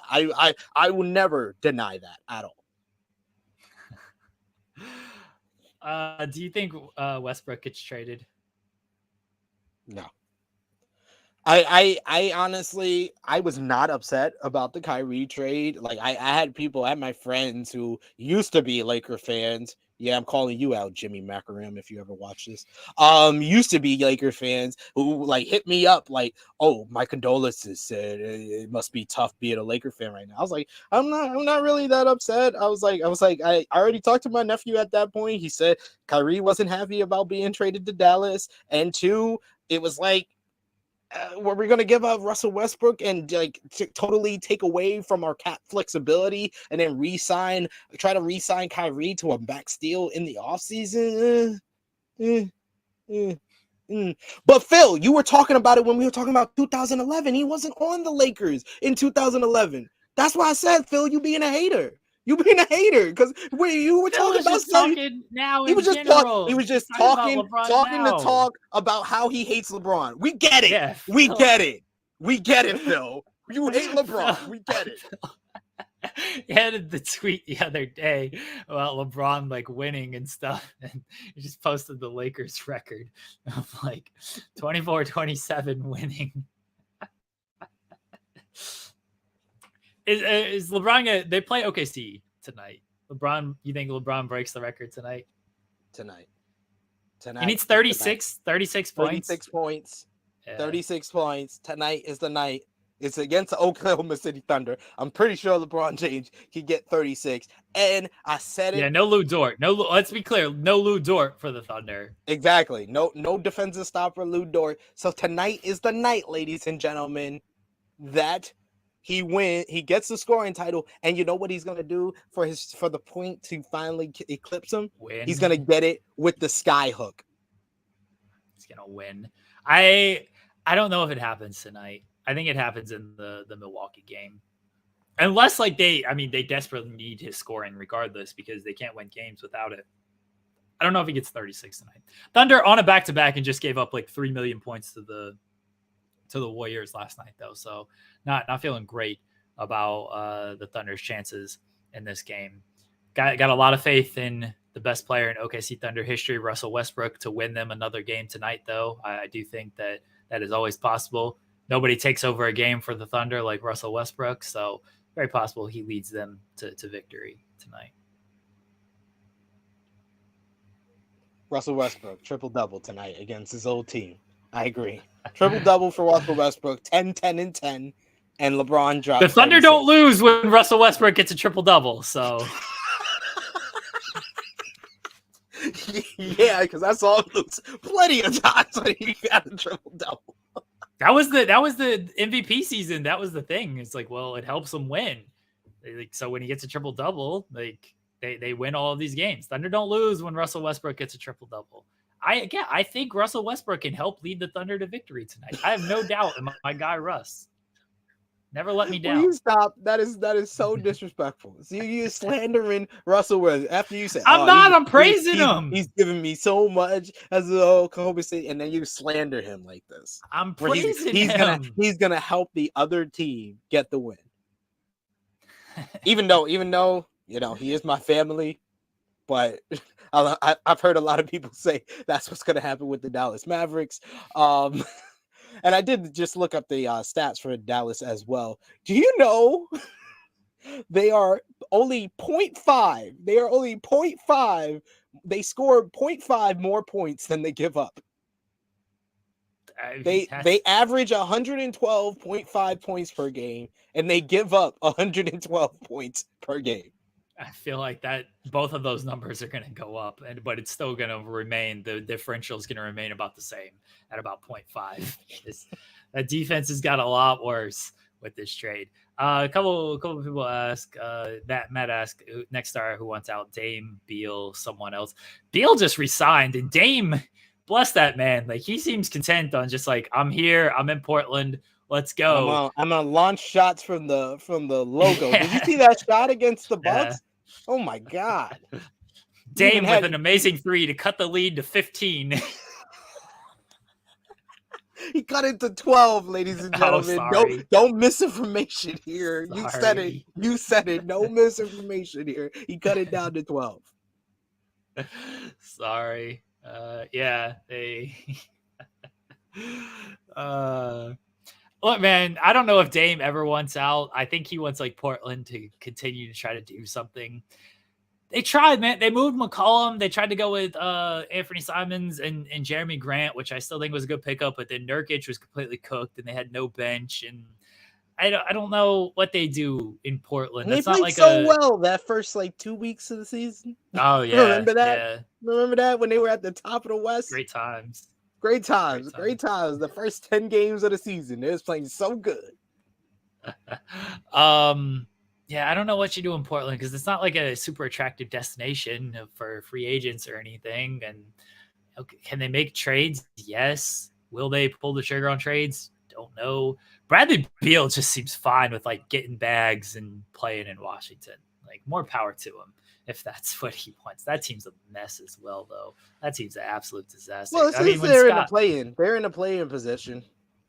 I will never deny that at all. Do you think Westbrook gets traded? No. I honestly, I was not upset about the Kyrie trade. Like I had my friends who used to be Laker fans. Yeah, I'm calling you out, Jimmy Macaram, if you ever watch this. Used to be Laker fans who like hit me up like, oh, my condolences. It must be tough being a Laker fan right now. I was like, I'm not really that upset. I was like, I already talked to my nephew at that point. He said Kyrie wasn't happy about being traded to Dallas, and two, it was like, were we going to give up Russell Westbrook and like totally take away from our cap flexibility and then try to re-sign Kyrie to a max deal in the offseason? But Phil, you were talking about it when we were talking about 2011. He wasn't on the Lakers in 2011. That's why I said, Phil, you being a hater. You being a hater because you were talking about talking now. He was just talking to talk about how he hates LeBron. We get it. Yeah, we get it, Phil. You hate LeBron. We get it. He had the tweet the other day about LeBron like winning and stuff, and he just posted the Lakers record of like 24-27 winning. Is LeBron they play OKC tonight? You think LeBron breaks the record tonight? Tonight. He needs 36 points. 36 points. Yeah. 36 points. Tonight is the night. It's against the Oklahoma City Thunder. I'm pretty sure LeBron James can get 36. And I said it. Yeah, no Lou Dort. Let's be clear. No Lou Dort for the Thunder. Exactly. No defensive stop for Lou Dort. So tonight is the night, ladies and gentlemen, that he gets the scoring title, and you know what he's gonna do for the point to finally eclipse him? Win. He's gonna get it with the sky hook. He's gonna win. I don't know if it happens tonight. I think it happens in the Milwaukee game, unless like they desperately need his scoring regardless because they can't win games without it. I don't know if he gets 36 tonight. Thunder on a back-to-back and just gave up like 3 million points to the Warriors last night, though. So not feeling great about the Thunder's chances in this game. Got a lot of faith in the best player in OKC Thunder history, Russell Westbrook, to win them another game tonight, though. I do think that is always possible. Nobody takes over a game for the Thunder like Russell Westbrook, so very possible he leads them to victory tonight. Russell Westbrook, triple-double tonight against his old team. I agree. Triple-double for Russell Westbrook, 10, 10, and 10, and LeBron drops. The Thunder 36. don't lose when Russell Westbrook gets a triple-double, so. Yeah, because I saw him lose plenty of times when he got a triple-double. That was the MVP season. That was the thing. It's like, well, it helps them win. So when he gets a triple double, like they win all of these games. Thunder don't lose when Russell Westbrook gets a triple double. I think Russell Westbrook can help lead the Thunder to victory tonight. I have no doubt in my guy Russ. Never let me down. Will you stop? That is so disrespectful. So you slandering Russell Westbrook after you said, I'm not. I'm praising him. He's giving me so much, as the old Kobe said, and then you slander him like this. I'm praising him. He's gonna help the other team get the win. even though he is my family, but I've heard a lot of people say that's what's gonna happen with the Dallas Mavericks. And I did just look up the stats for Dallas as well. Do you know they are only 0.5? They are only 0.5. They score 0.5 more points than they give up. They average 112.5 points per game, and they give up 112 points per game. I feel like that both of those numbers are going to go up, but it's still going to remain. The differential is going to remain about the same at about 0.5. That defense has got a lot worse with this trade. A couple of people ask. Matt asked next star who wants out, Dame, Beal, someone else. Beal just resigned, and Dame, bless that man. Like he seems content on just like, I'm here, I'm in Portland. Let's go. I'm gonna launch shots from the logo. Did you see that shot against the Bucks? Yeah. Oh my God. Dame with an amazing 3 to cut the lead to 15. He cut it to 12, ladies and gentlemen. Don't misinformation here. Sorry. You said it. No misinformation here. He cut it down to 12. Sorry. Yeah. Look, man, I don't know if Dame ever wants out. I think he wants like Portland to continue to try to do something. They tried, man. They moved McCollum. They tried to go with Anthony Simons and Jeremy Grant, which I still think was a good pickup. But then Nurkic was completely cooked, and they had no bench. And I don't know what they do in Portland. That's not like so well that first like 2 weeks of the season. Oh yeah, remember that? Yeah. Remember that when they were at the top of the West? Great times. Great times. The first 10 games of the season, they was playing so good. Yeah, I don't know what you do in Portland because it's not like a super attractive destination for free agents or anything. And can they make trades? Yes. Will they pull the trigger on trades? Don't know. Bradley Beal just seems fine with like getting bags and playing in Washington. Like more power to him if that's what he wants. That team's a mess as well, though. That team's an absolute disaster. Well, they're in a play-in. They're in a play-in position.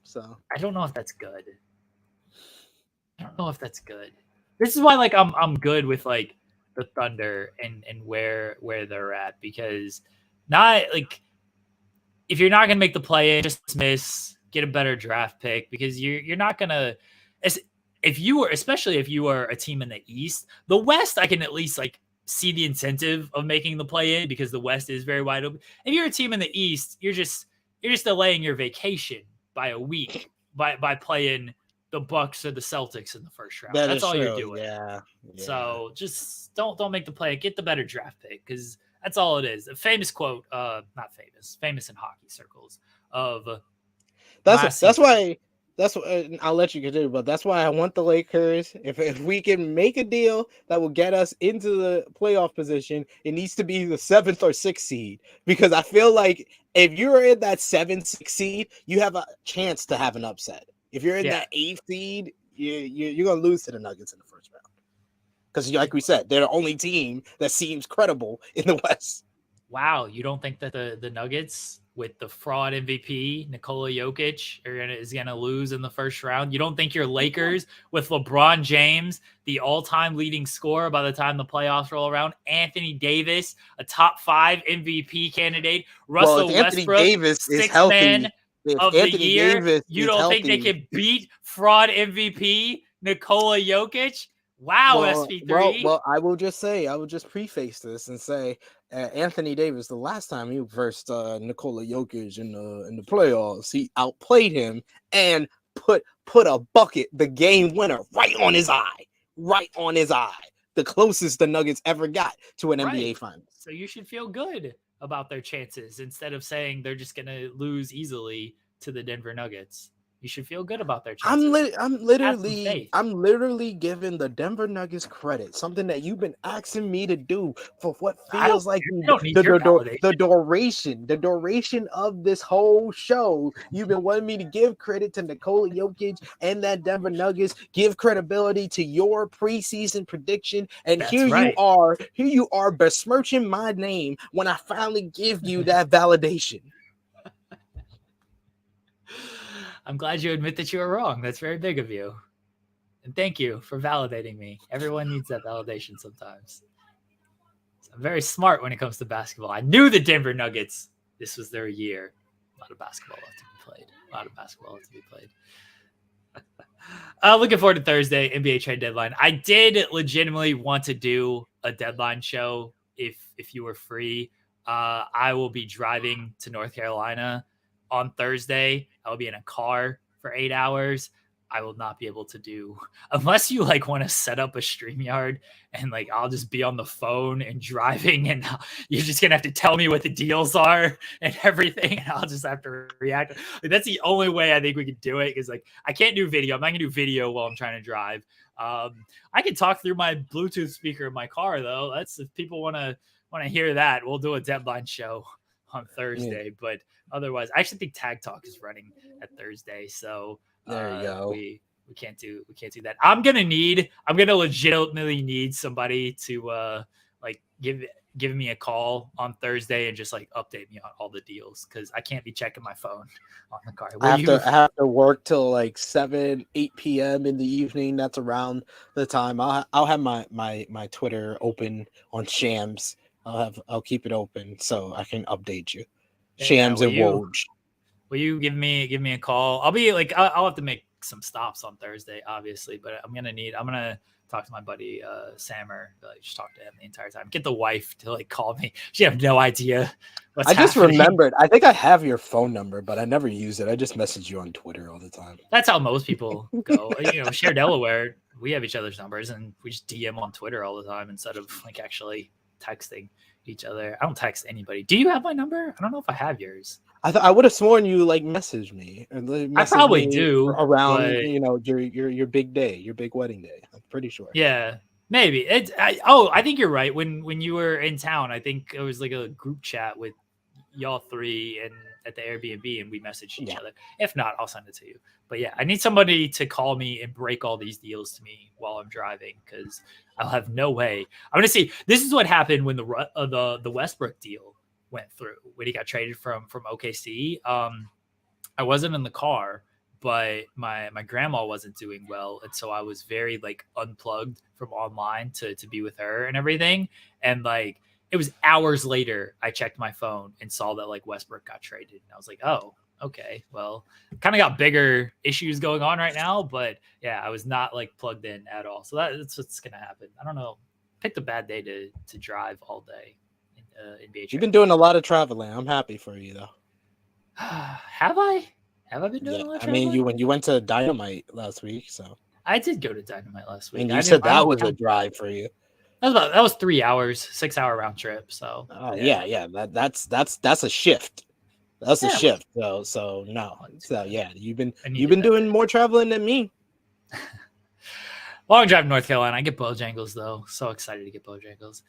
So I don't know if that's good. This is why like I'm good with like the Thunder and where they're at, because not like if you're not gonna make the play-in, just miss, get a better draft pick, because you're not gonna especially if you are a team in the East. The West, I can at least like see the incentive of making the play-in because the West is very wide open. If you're a team in the East, you're just delaying your vacation by a week by playing the Bucks or the Celtics in the first round. That's all you're doing. Yeah. So just don't make the play. Get the better draft pick, because that's all it is. A famous quote, not famous in hockey circles of that's why I'll let you continue, but that's why I want the Lakers. If we can make a deal that will get us into the playoff position, it needs to be the 7th or 6th seed, because I feel like if you're in that 7-6 seed, you have a chance to have an upset. If you're in that 8th seed, you're going to lose to the Nuggets in the first round. Because like we said, they're the only team that seems credible in the West. Wow. You don't think that the Nuggets with the fraud MVP, Nikola Jokic, is going to lose in the first round? You don't think your Lakers with LeBron James, the all-time leading scorer by the time the playoffs roll around, Anthony Davis, a top 5 MVP candidate, Russell Westbrook, Davis is healthy. Man of the year, you don't think they can beat fraud MVP Nikola Jokic? Wow, SP3. Well, I will just preface this and say Anthony Davis, the last time he versed Nikola Jokic in the playoffs, he outplayed him and put a bucket, the game winner, right on his eye. The closest the Nuggets ever got to an NBA Finals. So you should feel good about their chances instead of saying they're just going to lose easily to the Denver Nuggets. You should feel good about their chances. I'm literally giving the Denver Nuggets credit, something that you've been asking me to do for what feels like the duration of this whole show. You've been wanting me to give credit to Nikola Jokic and that Denver Nuggets, give credibility to your preseason prediction, and here you are besmirching my name when I finally give you that validation. I'm glad you admit that you were wrong. That's very big of you. And thank you for validating me. Everyone needs that validation sometimes. So I'm very smart when it comes to basketball. I knew the Denver Nuggets, this was their year. A lot of basketball left to be played. Looking forward to Thursday, NBA trade deadline. I did legitimately want to do a deadline show if you were free. I will be driving to North Carolina on Thursday. I will be in a car for 8 hours. I will not be able to do, unless you like want to set up a StreamYard and like I'll just be on the phone and driving, and you're just gonna have to tell me what the deals are and everything, and I'll just have to react. Like, that's the only way I think we could do it, because like I can't do video. I'm not gonna do video while I'm trying to drive. I can talk through my Bluetooth speaker in my car though. That's if people want to hear that. We'll do a deadline show on Thursday, but otherwise, I actually think Tag Talk is running at Thursday, so. There you go. We can't do that. I'm gonna legitimately need somebody to like give me a call on Thursday and just like update me on all the deals, because I can't be checking my phone on the car. I have to work till like 8 p.m. in the evening. That's around the time I'll have my Twitter open on Shams. I'll keep it open so I can update you. Shams and Woj. Will you give me a call? I'll be like, I'll have to make some stops on Thursday, obviously, but I'm gonna talk to my buddy Sammer, just talk to him the entire time. Get the wife to like call me. She have no idea what's happening. Just remembered. I think I have your phone number, but I never use it. I just message you on Twitter all the time. That's how most people go. Share Delaware. We have each other's numbers, and we just DM on Twitter all the time instead of like actually texting each other. I don't text anybody. Do you have my number? I don't know if I have yours. I would have sworn you like messaged me. I probably do around your big day, your big wedding day. I'm pretty sure. Yeah, maybe. I think you're right. When you were in town, I think it was like a group chat with y'all three and at the Airbnb, and we messaged each other. If not, I'll send it to you. But yeah, I need somebody to call me and break all these deals to me while I'm driving, because I'll have no way. I'm gonna see. This is what happened when the Westbrook deal went through when he got traded from OKC. I wasn't in the car, but my grandma wasn't doing well, and so I was very like unplugged from online to be with her and everything. And like it was hours later, I checked my phone and saw that like Westbrook got traded, and I was like, oh, okay, well, kind of got bigger issues going on right now. But yeah, I was not like plugged in at all, so that's what's gonna happen. I don't know. Picked a bad day to drive all day. NBA. You've been doing a lot of traveling. I'm happy for you though. Have I been doing a lot of traveling? I mean, when you went to Dynamite last week, so I did go to Dynamite last week. And you said that was a drive for you. That was 3 hours, 6 hour round trip. So yeah. That's a shift. That's a shift. So no. So yeah, you've been doing more traveling than me. Long drive to North Carolina. I get Bojangles though. So excited to get Bojangles.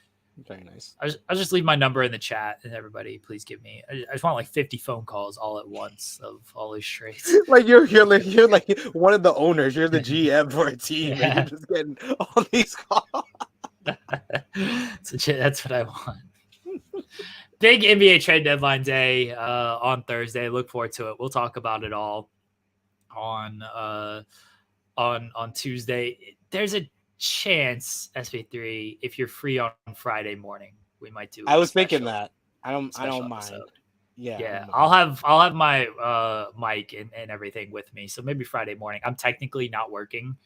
Very nice. I'll just leave my number in the chat, and everybody, please give me. I just want like 50 phone calls all at once of all these trades. Like you're like one of the owners. You're the GM for a team. Yeah. And you're just getting all these calls. That's what I want. Big NBA trade deadline day on Thursday. Look forward to it. We'll talk about it all on Tuesday. There's a chance, SP3, if you're free on Friday morning, we might do. I was thinking that. I don't mind. Episode. Yeah. I'll have my mic and everything with me. So maybe Friday morning. I'm technically not working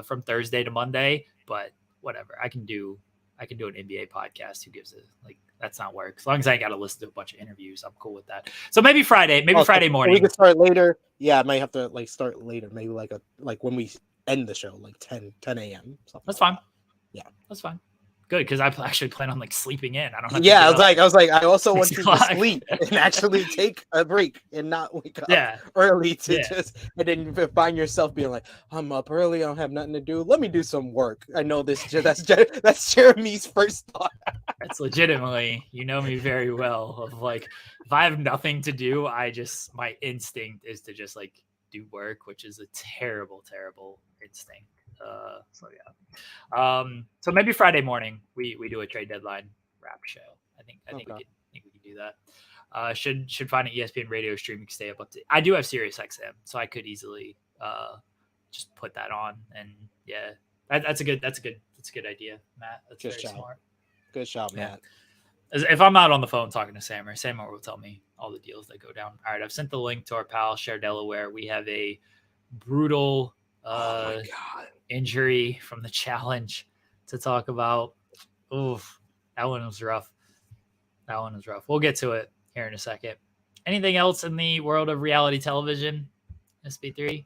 from Thursday to Monday, but whatever. I can do an NBA podcast. Who gives it? Like, that's not work. As long as I got to listen to a bunch of interviews, I'm cool with that. So maybe Friday, Friday morning. We can start later. Yeah, I might have to like start later. Maybe like when we end the show, like 10 a.m. That's fine. Yeah, that's fine. Good, because I actually plan on like sleeping in. I don't have Yeah, to I was like, I also want 6 you to o'clock. sleep and actually take a break and not wake up Yeah. early to Yeah. just, and then you find yourself being like, I'm up early, I don't have nothing to do. Let me do some work. I know that's Jeremy's first thought. That's legitimately, you know me very well. Of like, if I have nothing to do, my instinct is to just like do work, which is a terrible, terrible instinct. So yeah. So maybe Friday morning we do a trade deadline wrap show. I think we can do that. Should find an ESPN radio stream. You can stay up to. I do have Sirius XM, so I could easily just put that on. And yeah, that's a good idea, Matt. That's Good very job. smart. Good job, Matt. If I'm out on the phone talking to Sammer will tell me all the deals that go down. All right, I've sent the link to our pal Share Delaware. We have a brutal Oh my God. injury from the challenge to talk about. Oof, that one was rough. We'll get to it here in a second. Anything else in the world of reality television, SP3?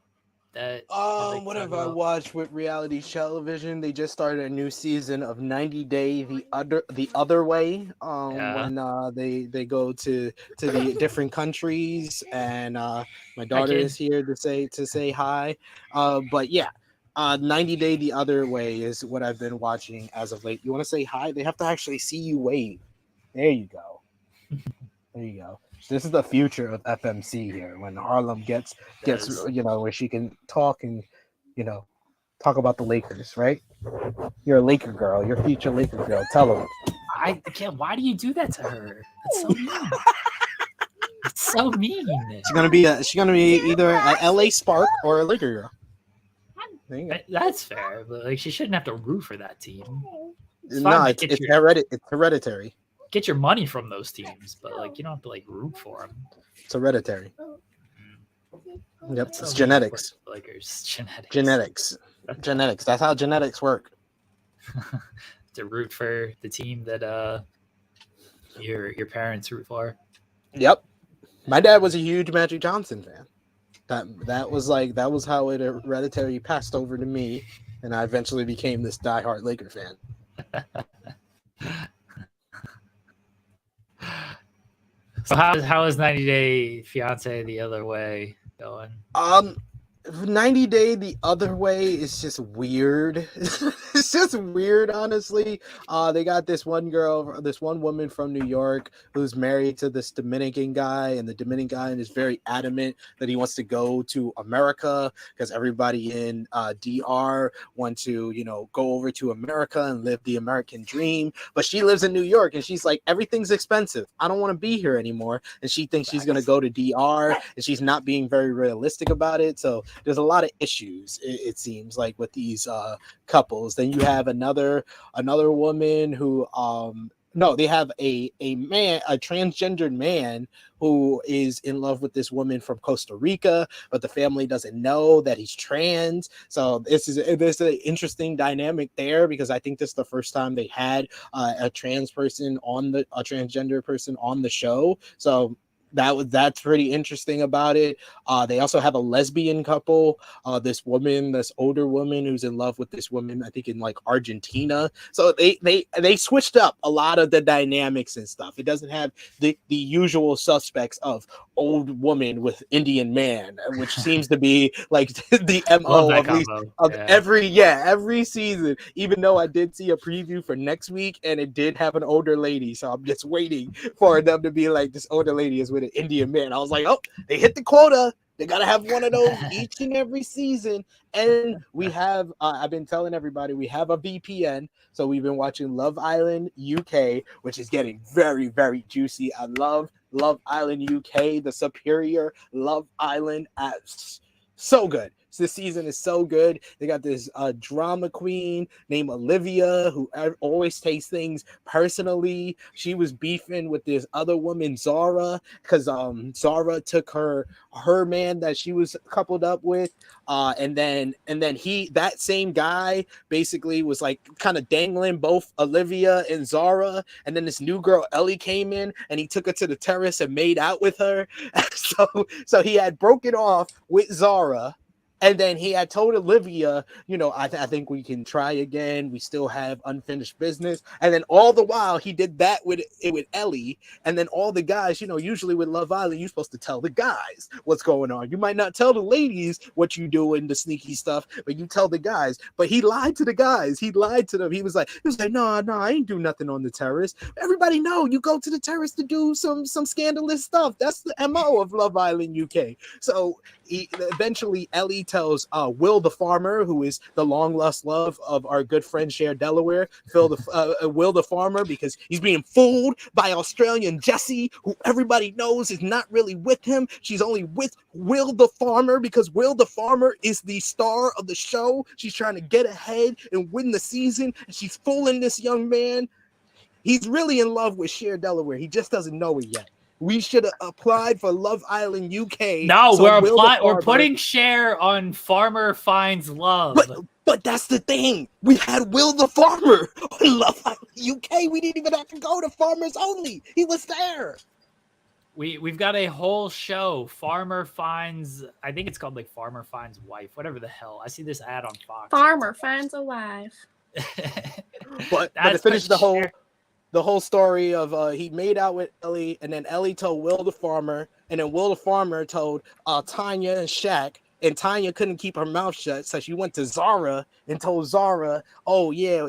What have I watched with reality television? They just started a new season of 90 Day the Other Way. When they go to the different countries, and my daughter is here to say hi. But yeah, 90 Day the Other Way is what I've been watching as of late. You want to say hi? They have to actually see you wave. There you go. There you go. This is the future of FMC here. When Harlem gets where she can talk and talk about the Lakers, right? You're a Laker girl. You're a future Laker girl. Tell them. I can't. Why do you do that to her? That's so mean. It's so mean. She's gonna be either an LA Spark or a Laker girl. That's fair, but like she shouldn't have to root for that team. It's hereditary. Get your money from those teams, but like you don't have to like root for them. It's hereditary. Yep, it's genetics. Lakers genetics. That's how genetics work. To root for the team that your parents root for. Yep, my dad was a huge Magic Johnson fan. That was how it hereditary passed over to me, and I eventually became this diehard Laker fan. So how is 90 Day Fiance the Other Way going? 90 Day the Other Way is just weird. It's just weird, honestly. They got this one woman from New York who's married to this Dominican guy, and the Dominican guy is very adamant that he wants to go to America because everybody in DR want to, go over to America and live the American dream. But she lives in New York, and she's like, everything's expensive. I don't want to be here anymore. And she thinks she's going to go to DR, and she's not being very realistic about it. So there's a lot of issues, it seems like, with these couples. Then you have another woman who they have a transgendered man who is in love with this woman from Costa Rica, but the family doesn't know that he's trans. So there's an interesting dynamic there, because I think this is the first time they had a transgender person on the show. So that's pretty interesting about it. They also have a lesbian couple. This older woman who's in love with this woman, I think in like Argentina. So they switched up a lot of the dynamics and stuff. It doesn't have the usual suspects of old woman with Indian man, which seems to be like the MO of every season. Even though I did see a preview for next week and it did have an older lady, so I'm just waiting for them to be like, this older lady is with an Indian man. I was like, oh, they hit the quota. They gotta have one of those each and every season. And we have, I've been telling everybody, we have a VPN. So we've been watching Love Island UK, which is getting very, very juicy. I love Love Island UK, the superior Love Island apps. So good. So this season is so good. They got this drama queen named Olivia who always takes things personally. She was beefing with this other woman, Zara, because Zara took her man that she was coupled up with, and then that same guy basically was like kind of dangling both Olivia and Zara, and then this new girl Ellie came in and he took her to the terrace and made out with her. So he had broken off with Zara. And then he had told Olivia, you know, I think we can try again. We still have unfinished business. And then all the while he did that with Ellie. And then all the guys, you know, usually with Love Island, you're supposed to tell the guys what's going on. You might not tell the ladies what you do in the sneaky stuff, but you tell the guys. But he lied to the guys. He lied to them. He was like, no, I ain't do nothing on the terrace. Everybody know you go to the terrace to do some scandalous stuff. That's the MO of Love Island UK. So eventually Ellie tells Will the farmer, who is the long lost love of our good friend Cher Delaware, Will the farmer, because he's being fooled by Australian Jessie, who everybody knows is not really with him. She's only with Will the farmer because Will the farmer is the star of the show. She's trying to get ahead and win the season, and she's fooling this young man. He's really in love with Cher Delaware. He just doesn't know it yet. We should have applied for Love Island UK. No, so we're putting Cher on Farmer Finds Love. But that's the thing. We had Will the Farmer on Love Island UK. We didn't even have to go to Farmers Only. He was there. We've got a whole show. Farmer Finds, I think it's called like Farmer Finds Wife, whatever the hell. I see this ad on Fox. Farmer Finds a Wife. but to finish the whole story of he made out with Ellie, and then Ellie told Will the farmer, and then Will the farmer told Tanya and Shaq, and Tanya couldn't keep her mouth shut, so she went to Zara and told Zara, oh yeah,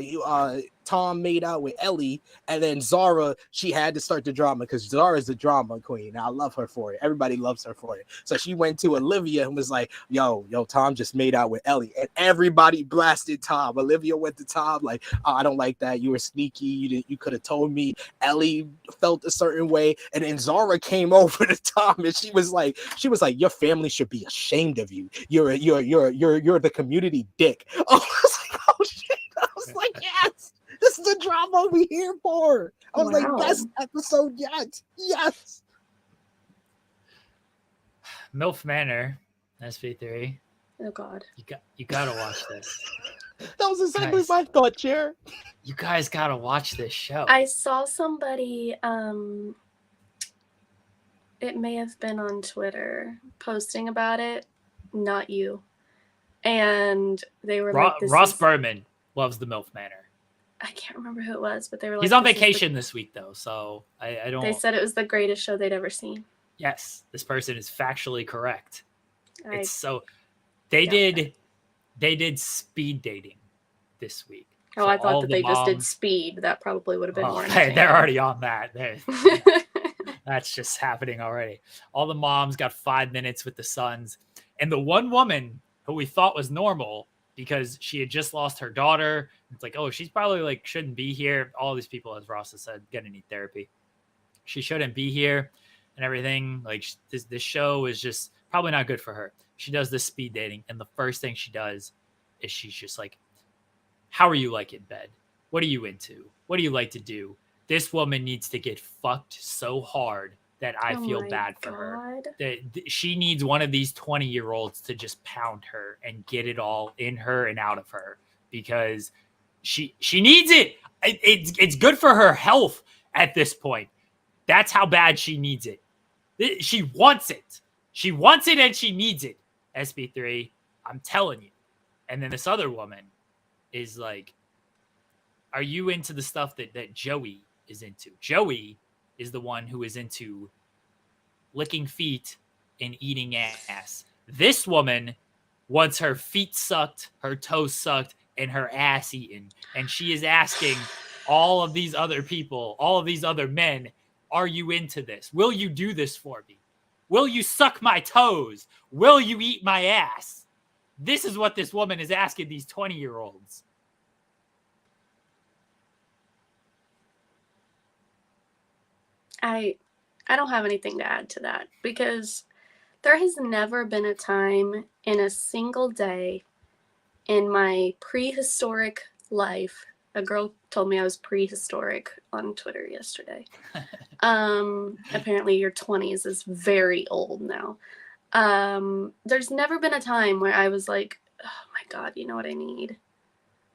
Tom made out with Ellie, and then Zara, she had to start the drama because Zara's the drama queen. I love her for it. Everybody loves her for it. So she went to Olivia and was like, yo, Tom just made out with Ellie, and everybody blasted Tom. Olivia went to Tom like, oh, I don't like that. You were sneaky. You could have told me. Ellie felt a certain way, and then Zara came over to Tom, and she was like, your family should be ashamed of you. You're the community dick. I was like, oh shit. I was like, yes. This is the drama we here for. I was like, best episode yet. Yes. MILF Manor, SP3. Oh God. You gotta watch this. That was exactly my thought, Chair. You guys gotta watch this show. I saw somebody, it may have been on Twitter, posting about it. Not you. And they were like, Ross Berman loves the MILF Manor. I can't remember who it was, but they were like, he's on vacation this week though, so I don't. They said it was the greatest show they'd ever seen. Yes, this person is factually correct. It's so they did speed dating this week. Oh, I thought that they just did speed. That probably would have been more. They're already on that. That's just happening already. All the moms got 5 minutes with the sons, and the one woman who we thought was normal because she had just lost her daughter. It's like, oh, she's probably like shouldn't be here. All these people, as Ross has said, gonna need therapy. She shouldn't be here and everything. Like this show is just probably not good for her. She does this speed dating, and the first thing she does is she's just like, how are you like in bed? What are you into? What do you like to do? This woman needs to get fucked so hard that I feel bad for her. That she needs one of these 20-year-olds to just pound her and get it all in her and out of her because she needs it. It's good for her health at this point. That's how bad she needs it. She wants it. She wants it and she needs it. SP3, I'm telling you. And then this other woman is like, are you into the stuff that Joey is into? Joey is the one who is into licking feet and eating ass. This woman wants her feet sucked, her toes sucked, and her ass eaten. And she is asking all of these other people, all of these other men, are you into this? Will you do this for me? Will you suck my toes? Will you eat my ass? This is what this woman is asking these 20-year-olds. I don't have anything to add to that because there has never been a time in a single day in my prehistoric life. A girl told me I was prehistoric on Twitter yesterday. Apparently your 20s is very old now. There's never been a time where I was like, oh my God, you know what I need?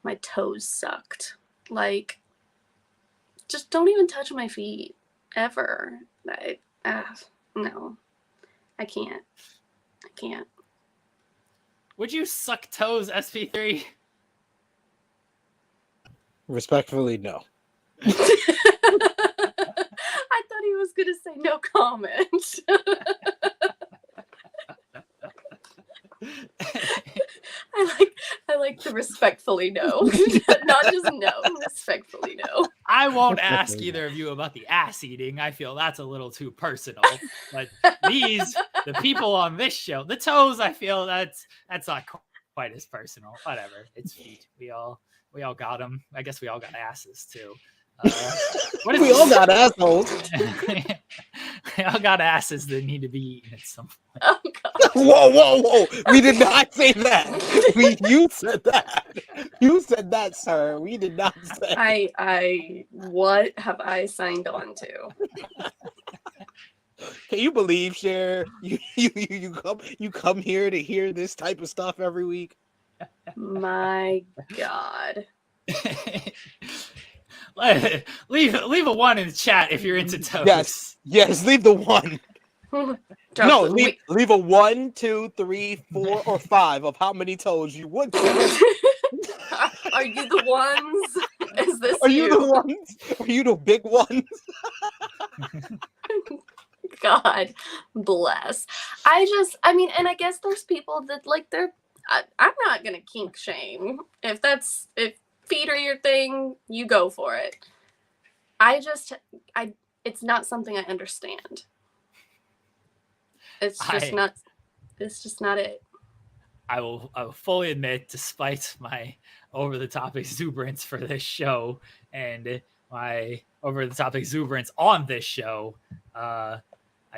My toes sucked. Like, just don't even touch my feet ever. No, I can't. Would you suck toes, SP3? Respectfully, no. I thought he was gonna say no comment. I like the respectfully no. Not just no, respectfully no. I won't ask either of you about the ass eating. I feel that's a little too personal. But the people on this show, the toes, I feel that's not quite as personal. Whatever. It's feet. We all got them. I guess we all got asses too. We all got assholes. We all got asses that need to be eaten at some point. Oh god. Whoa. We did not say that. You said that. You said that, sir. We did not say. I what have I signed on to? Can you believe, Cher? You come here to hear this type of stuff every week? My god. leave a 1 in the chat if you're into toes. Yes, leave the 1. No, leave a 1, 2, 3, 4, or 5 of how many toes you would. Are you the ones? Is this Are you the ones? Are you the big ones? God bless. I mean, and I guess there's people that like I'm not gonna kink shame. If feet are your thing, you go for it. It's not something I understand. It's just not it. I will fully admit, despite my over-the-top exuberance for this show and my over-the-top exuberance on this show, I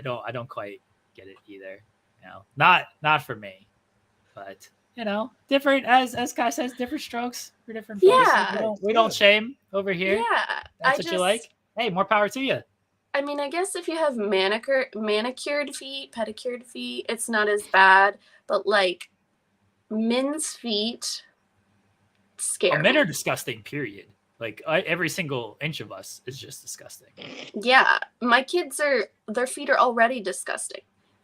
don't quite get it either. You know, not for me, but you know, different as Kai says, different strokes for different folks. Yeah, we don't shame over here. Yeah, that's what you like. Hey, more power to you. I mean, I guess if you have manicured feet, pedicured feet, it's not as bad. But like men's feet, scare me. Men are disgusting. Period. Like every single inch of us is just disgusting. Yeah, my kids their feet are already disgusting.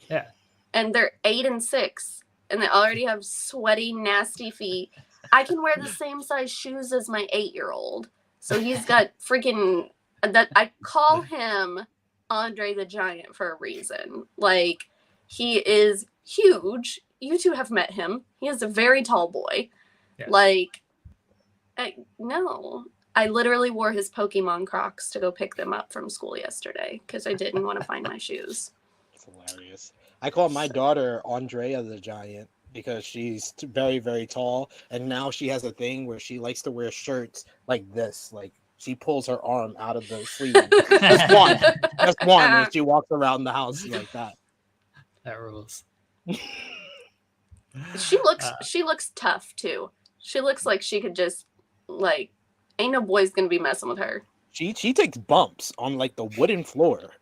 Yeah, and they're 8 and 6, and they already have sweaty, nasty feet. I can wear the same size shoes as my 8-year-old, so he's got freaking. That I call him Andre the Giant for a reason. Like, he is huge. You two have met him. He is a very tall boy. Yeah. Like, no. I literally wore his Pokemon Crocs to go pick them up from school yesterday because I didn't want to find my shoes. It's hilarious. I call my daughter Andrea the Giant because she's very, very tall. And now she has a thing where she likes to wear shirts like this, like, she pulls her arm out of the sleeve. That's one. And she walks around the house like that. That rules. She looks tough too. She looks like she could just like ain't no boy's gonna be messing with her. She takes bumps on like the wooden floor.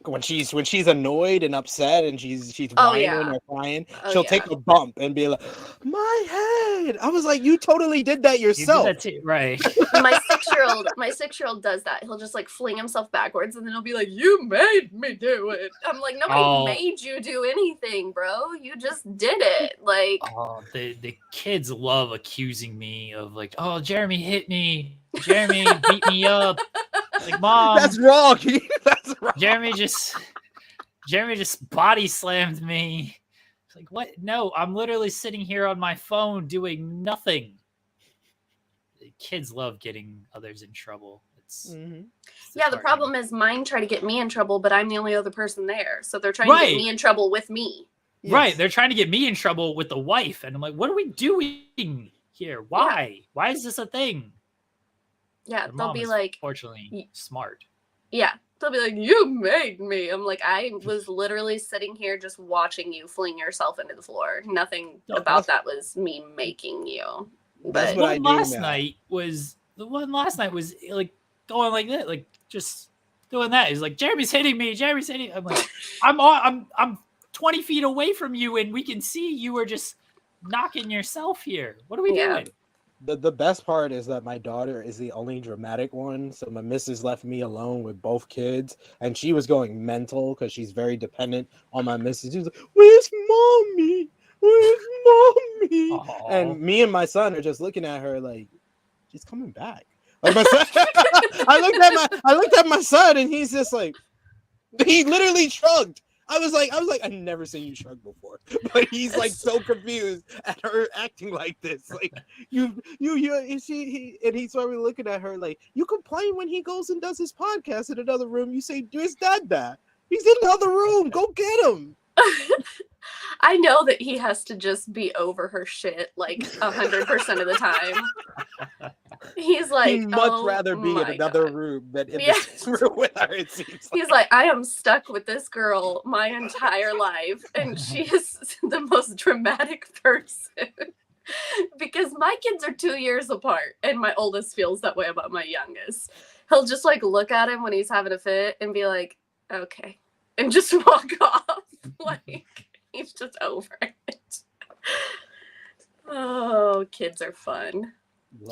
When she's annoyed and upset and she's whining or crying, she'll take a bump and be like, "My head." I was like, "You totally did that yourself." You did that too, right? My 6-year-old does that. He'll just like fling himself backwards and then he'll be like, "You made me do it." I'm like, "Nobody made you do anything, bro. You just did it." Like, the kids love accusing me of like, "Oh, Jeremy hit me. Jeremy beat me up." Like, Mom, that's wrong. That's wrong. Jeremy just body slammed me. It's like, what? No, I'm literally sitting here on my phone doing nothing. The kids love getting others in trouble. It's the problem is mine try to get me in trouble, but I'm the only other person there. So they're trying to get me in trouble with me. Yes. Right. They're trying to get me in trouble with the wife. And I'm like, what are we doing here? Why? Yeah. Why is this a thing? Yeah, they'll be like, fortunately smart. Yeah, they'll be like, "You made me." I'm like, I was literally sitting here just watching you fling yourself into the floor. Nothing about that was me making you. That's what I do last night was like going like that, like just doing that. He's like, "Jeremy's hitting me. Jeremy's hitting." I'm like, I'm 20 feet away from you, and we can see you are just knocking yourself here. What are we doing? The best part is that my daughter is the only dramatic one. So my missus left me alone with both kids, and she was going mental because she's very dependent on my missus. She's like, "Where's mommy? Where's mommy?" And me and my son are just looking at her like, she's coming back. Like my son, I looked at my son, and he's just like, he literally shrugged. I was like, I've never seen you shrug before. But he's like so confused at her acting like this. Like and he's probably looking at her like, you complain when he goes and does his podcast in another room. You say, do his dad that? He's in the other room. Go get him. I know that he has to just be over her shit like 100% of the time. He's like, he'd much rather be in another room than in this room with her. It seems he's like, I am stuck with this girl my entire life, and she is the most dramatic person. Because my kids are 2 years apart, and my oldest feels that way about my youngest. He'll just like look at him when he's having a fit and be like, okay, and just walk off. Like he's just over it. Oh, kids are fun.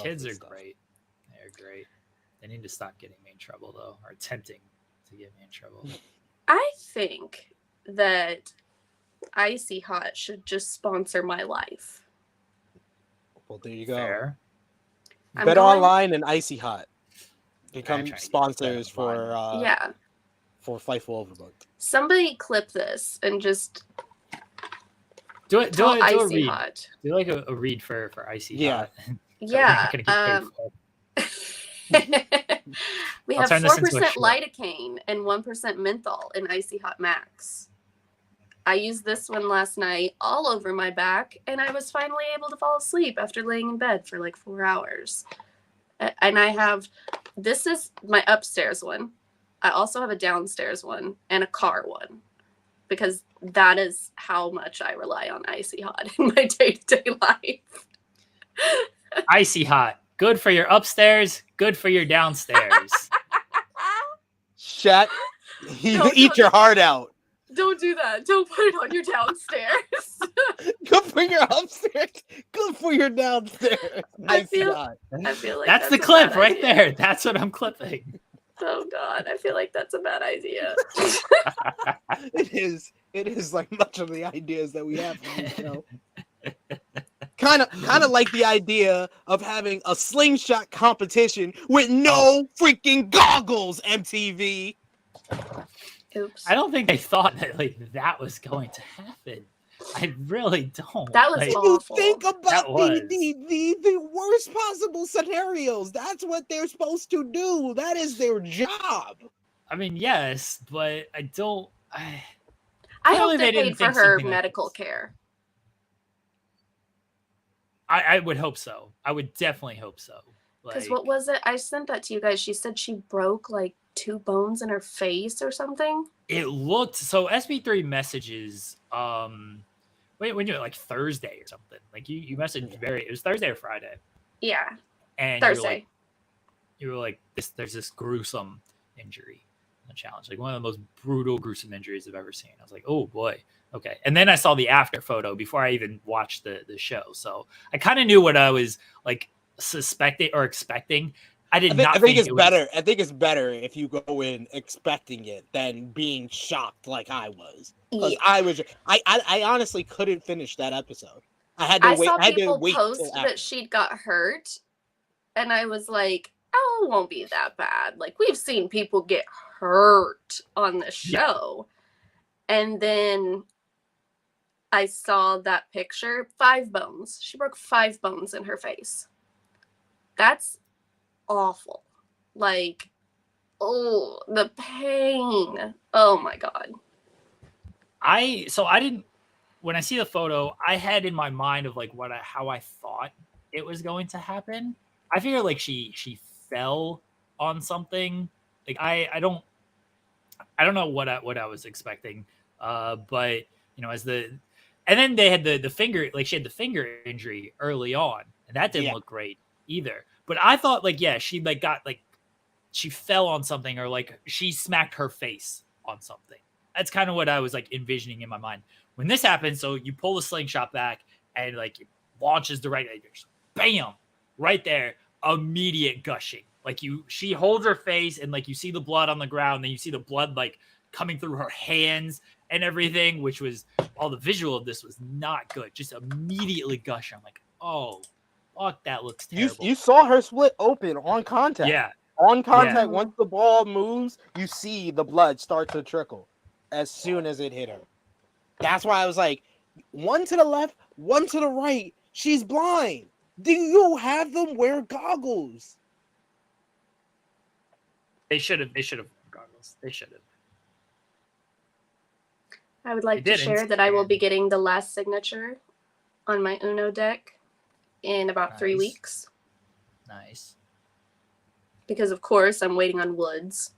Kids are great. They're great. They need to stop getting me in trouble, though, or attempting to get me in trouble. I think that Icy Hot should just sponsor my life. Well, there you go. Fair. Bet Online and Icy Hot become sponsors for Fightful Overbooked. Somebody clip this and just do a read. Hot. Do like a read for Icy Hot. Yeah. We have 4% lidocaine and 1% menthol in Icy Hot Max. I used this one last night all over my back, and I was finally able to fall asleep after laying in bed for like 4 hours. And this is my upstairs one. I also have a downstairs one and a car one, because that is how much I rely on Icy Hot in my day-to-day life. Icy Hot. Good for your upstairs, good for your downstairs. Shut. Eat your heart out. Don't do that. Don't put it on your downstairs. Good for your upstairs. Good for your downstairs. I feel like that's the clip right there. That's what I'm clipping. Oh God, I feel like that's a bad idea. It is like much of the ideas that we have from the show. Kind of like the idea of having a slingshot competition with no freaking goggles, MTV. Oops. I don't think they thought that that was going to happen. I really don't. That was awful. You think about the worst possible scenarios. That's what they're supposed to do. That is their job. I mean, yes, but I don't. I hope they paid for her medical care. I would hope so. I would definitely hope so. Because what was it? I sent that to you guys. She said she broke like 2 bones in her face or something. It looked so. SP3 messages. When you like Thursday or something. Like you messaged it was Thursday or Friday. Yeah. And Thursday. You were like there's this gruesome injury in the challenge. Like one of the most brutal, gruesome injuries I've ever seen. I was like, oh boy. Okay. And then I saw the after photo before I even watched the show. So I kind of knew what I was like suspecting or expecting. I think it's better. I think it's better if you go in expecting it than being shocked like I was. Because I honestly couldn't finish that episode. I had to wait. I saw people post that she'd got hurt, and I was like, "Oh, it won't be that bad." Like we've seen people get hurt on the show, and then I saw that picture. 5 bones. She broke 5 bones in her face. That's awful. Like, oh, the pain. Oh my God. When I see the photo, I had in my mind of like how I thought it was going to happen. I figure like she fell on something. Like I don't know what I was expecting. But and then they had the finger, like she had the finger injury early on, and that didn't look great either. But I thought she she fell on something, or like she smacked her face on something. That's kind of what I was like envisioning in my mind when this happened. So you pull the slingshot back and like it launches directly, bam, right there, immediate gushing. Like she holds her face and like you see the blood on the ground, then you see the blood like coming through her hands and everything, which was all the visual of this was not good. Just immediately gushing. I'm like, oh, fuck, that looks terrible. You saw her split open on contact. Yeah. On contact, Yeah. once the ball moves, you see the blood start to trickle as soon as it hit her. That's why I was like, one to the left, one to the right. She's blind. Do you have them wear goggles? They should have worn goggles. They should have. I would like They to didn't, share that I will and- be getting the last signature on my Uno deck in about 3 Nice. weeks. Nice. Because, of course, I'm waiting on Woods.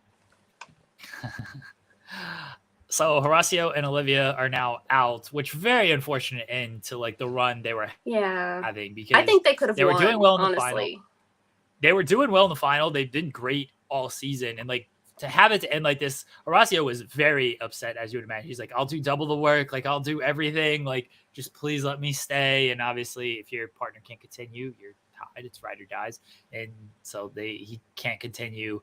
So Horacio and Olivia are now out, which very unfortunate end to like the run they were Yeah. having, because I think they could have they were won, doing well in the honestly. final. They were doing well in the final. They've been great all season, and like to have it to end like this, Horacio was very upset, as you would imagine. He's like, "I'll do double the work. Like I'll do everything. Like just please let me stay." And obviously, if your partner can't continue, you're tied. It's ride or dies, and so he can't continue.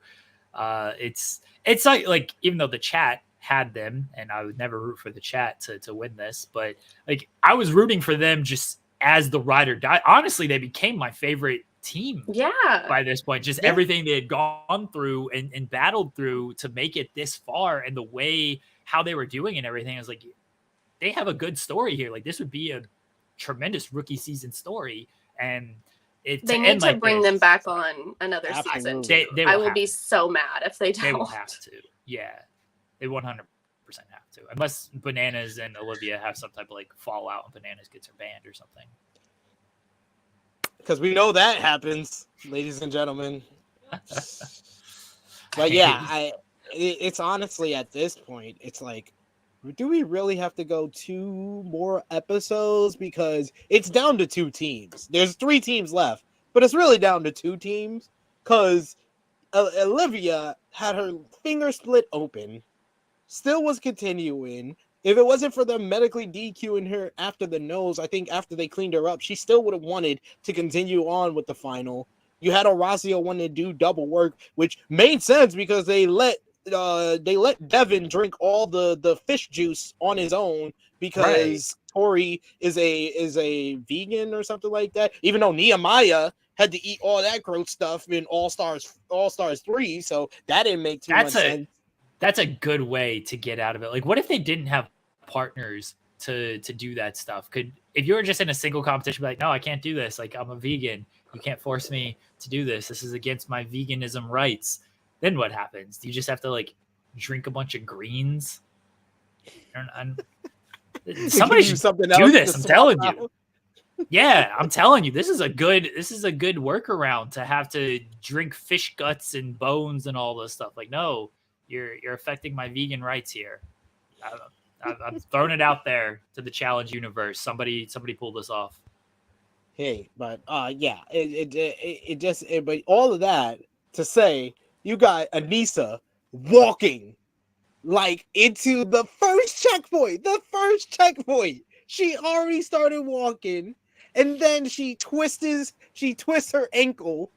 It's like even though the chat had them, and I would never root for the chat to win this, but like I was rooting for them just as the ride or die. Honestly, they became my favorite team Yeah. by this point. Just everything they had gone through and battled through to make it this far, and the way how they were doing and everything, I was like, they have a good story here. Like this would be a tremendous rookie season story, and They need to bring them back on another season. Absolutely. Too. I will be so mad if they don't. They will have to. Yeah, they 100% have to, unless Bananas and Olivia have some type of like fallout and Bananas gets her banned or something. Because we know that happens, ladies and gentlemen. But yeah, it's honestly at this point, it's like, do we really have to go 2 more episodes? Because it's down to 2 teams. There's 3 teams left, but it's really down to 2 teams. Because Olivia had her finger split open, still was continuing. If it wasn't for them medically DQing her after the nose, I think after they cleaned her up, she still would have wanted to continue on with the final. You had Horacio want to do double work, which made sense because they let Devin drink all the fish juice on his own because Tori is a vegan or something like that. Even though Nehemiah had to eat all that gross stuff in All Stars 3, so that didn't make too much sense. That's a good way to get out of it. Like, what if they didn't have partners to do that stuff? If you were just in a single competition, be like, no, I can't do this. Like, I'm a vegan. You can't force me to do this. This is against my veganism rights. Then what happens? Do you just have to like drink a bunch of greens? Somebody should do this. I'm telling you. Yeah, I'm telling you, this is a good workaround to have to drink fish guts and bones and all this stuff. Like, no, you're affecting my vegan rights here. I'm throwing it out there to the challenge universe. Somebody pull this off. Hey, but yeah, but all of that to say, you got Anissa walking like into the first checkpoint. She already started walking, and then she twists her ankle,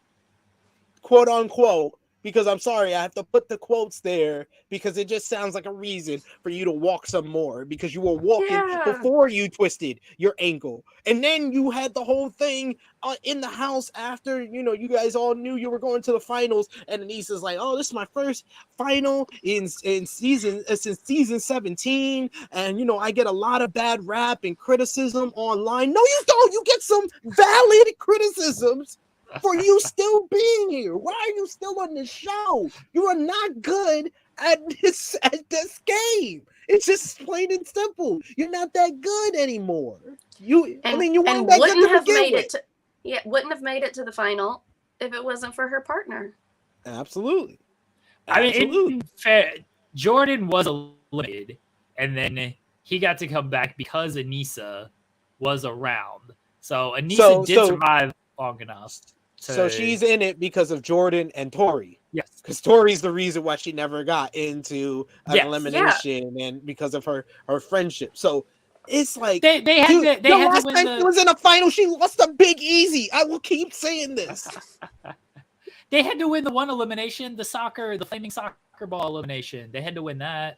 quote unquote, because I'm sorry, I have to put the quotes there because it just sounds like a reason for you to walk some more because you were walking before you twisted your ankle. And then you had the whole thing in the house after, you guys all knew you were going to the finals, and Anissa's like, oh, this is my first final in season since season 17, and I get a lot of bad rap and criticism online. No, you don't. You get some valid criticisms for you still being here. Why are you still on the show? You are not good at this game. It's just plain and simple. You're not that good anymore. You weren't that good wouldn't have made it to the final if it wasn't for her partner. Absolutely. I mean, Jordan was eliminated, and then he got to come back because Anissa was around. So Anissa did survive long enough. So she's in it because of Jordan and Tori. Yes. Because Tori's the reason why she never got into an elimination and because of her friendship. So it's like they had to win she was in a final, she lost a Big Easy. I will keep saying this. They had to win the one elimination, the flaming soccer ball elimination. They had to win that.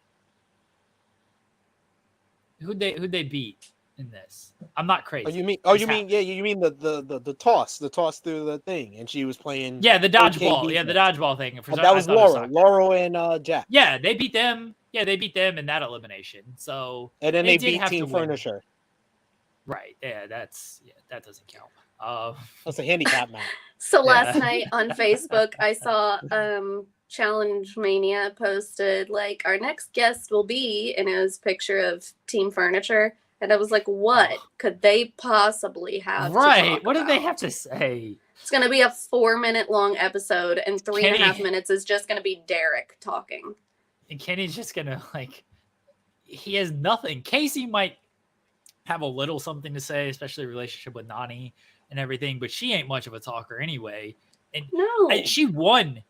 who'd they beat in this? I'm not crazy. You mean the toss through the thing, and she was playing. Yeah, the dodgeball. OK Yeah, the dodgeball thing. that was Laurel and Jack. Yeah, they beat them. Yeah, they beat them in that elimination. So and then they beat Team Furniture. Right. Yeah, that doesn't count. That's a handicap match. So last night on Facebook, I saw Challenge Mania posted like our next guest will be, and it was a picture of Team Furniture, and I was like, what could they possibly have? Right. What do they have to say? It's going to be a 4-minute long episode, and 3.5 minutes is just going to be Derek talking. And Kenny's just going to he has nothing. Casey might have a little something to say, especially relationship with Nani and everything, but she ain't much of a talker anyway. And no, she won